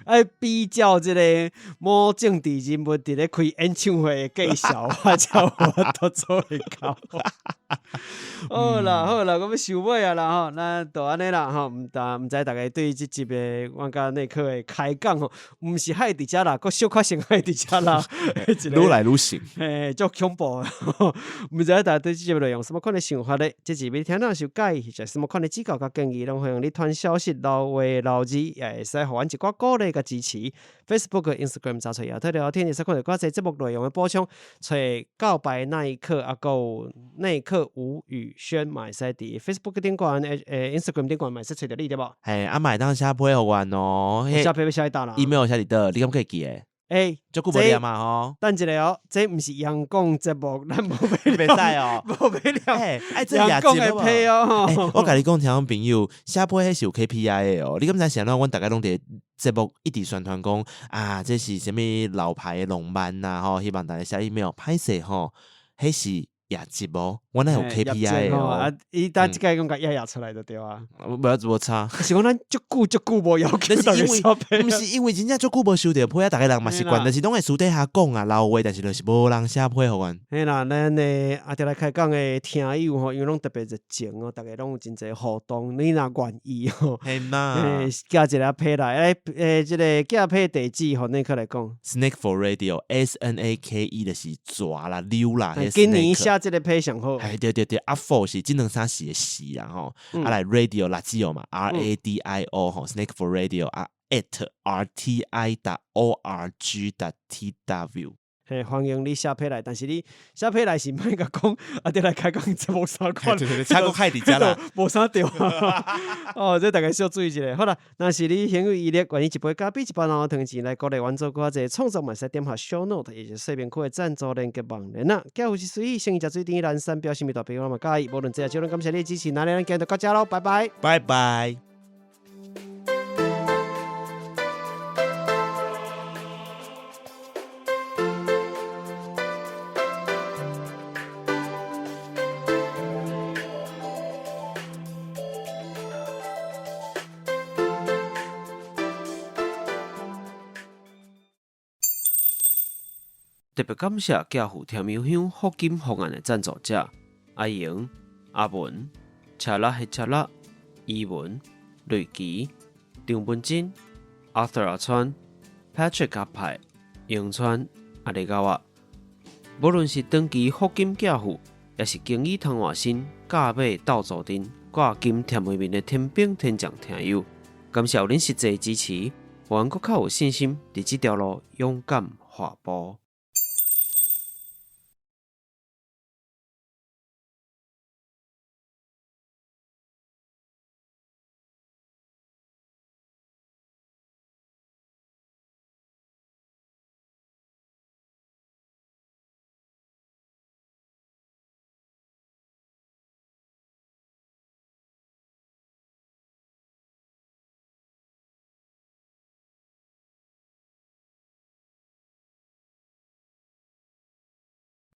爱比较即个某政治人物伫咧开演唱会的介绍，我才有法度做会到。好啦好啦，我要收尾啊啦吼，咱就安尼啦吼，毋知大家对即集的阮甲内克的开讲吼，毋是海伫遮啦，佫小可先海伫遮啦，愈来愈行，嘿，足恐怖的，毋知大家对即集内容有什么款的想法咧？即集要听到受介意，或者什么款的指教甲建议，拢欢迎你传消息、留话、留字，也会使互阮一寡鼓励甲支持。Facebook、Instagram 查找亚特聊天，会使看到寡侪节目内容的补充，找告白那一刻啊，有那一刻吴宇轩嘛会使伫 Facebook 顶管，Instagram 顶管嘛会使找到你对无？嘿，啊买当写批互阮哦，写批要写到啦 ，email 写伫倒，你敢可以记诶？足久无念嘛吼，等一下哦，这毋是阳光节目，咱无要袂使哦，无要哎，这阳光的批哦。我甲你讲，听众朋友，写批迄是有 KPI 的哦。你敢知啥？阮大家拢伫节目一直宣传讲啊，这是啥物老牌的浪漫呐吼，希望大家写 email，歹势吼，迄是业绩无，阮那有 KPI 的哦。伊搭即个讲甲压出来就对啊。无差，是讲咱足久无要求，但是毋是因为真正足久无收到批啊，逐个人嘛习惯，但是拢会私底下讲啊老话，但是就是无人写批互阮。嘿啦，咱的阿条来开讲的听友吼，因为拢特别热情哦，逐个拢有真侪互动，你若愿意吼，嘿呐，加一个批来，即个加批地址互你克来讲。Snake for Radio SNAKE 就是蛇啦、溜啦，今年写即个批上好。哎，对，啊 for 是即两三时的时啊吼，啊来 radio 垃圾哦嘛 ，RADIO 吼 ，Snake for Radio 啊 @RTI.org.tw。嘿，欢迎你写批来，但是你写批来是莫甲讲，啊，得来开讲节目啥款，差个海伫遮啦，无啥对哦，这大家需要注意一下。好啦，若是你很有毅力，愿意一杯咖啡、一包软糖钱来鼓励阮做寡济创作，嘛使点下 show note，也就是说明区的赞助连结网连啦。假如是随意，生意食水甜，蓝山表示咪大朋友嘛介意，无论这少，感谢你的支持，那咱今日就到这咯，拜拜，拜拜。特别感谢家父甜苗香福金方案的赞助者阿莹、阿文、恰拉黑恰拉、伊文、瑞基、张文珍、Arthur 阿川、Patrick 阿派、永川阿里高啊。无论是长期福金家父，也是经营汤华新、价码斗助阵、挂金甜美面的天兵天将听友，感谢有恁实际支持，我更较有信心伫这条路勇敢滑步。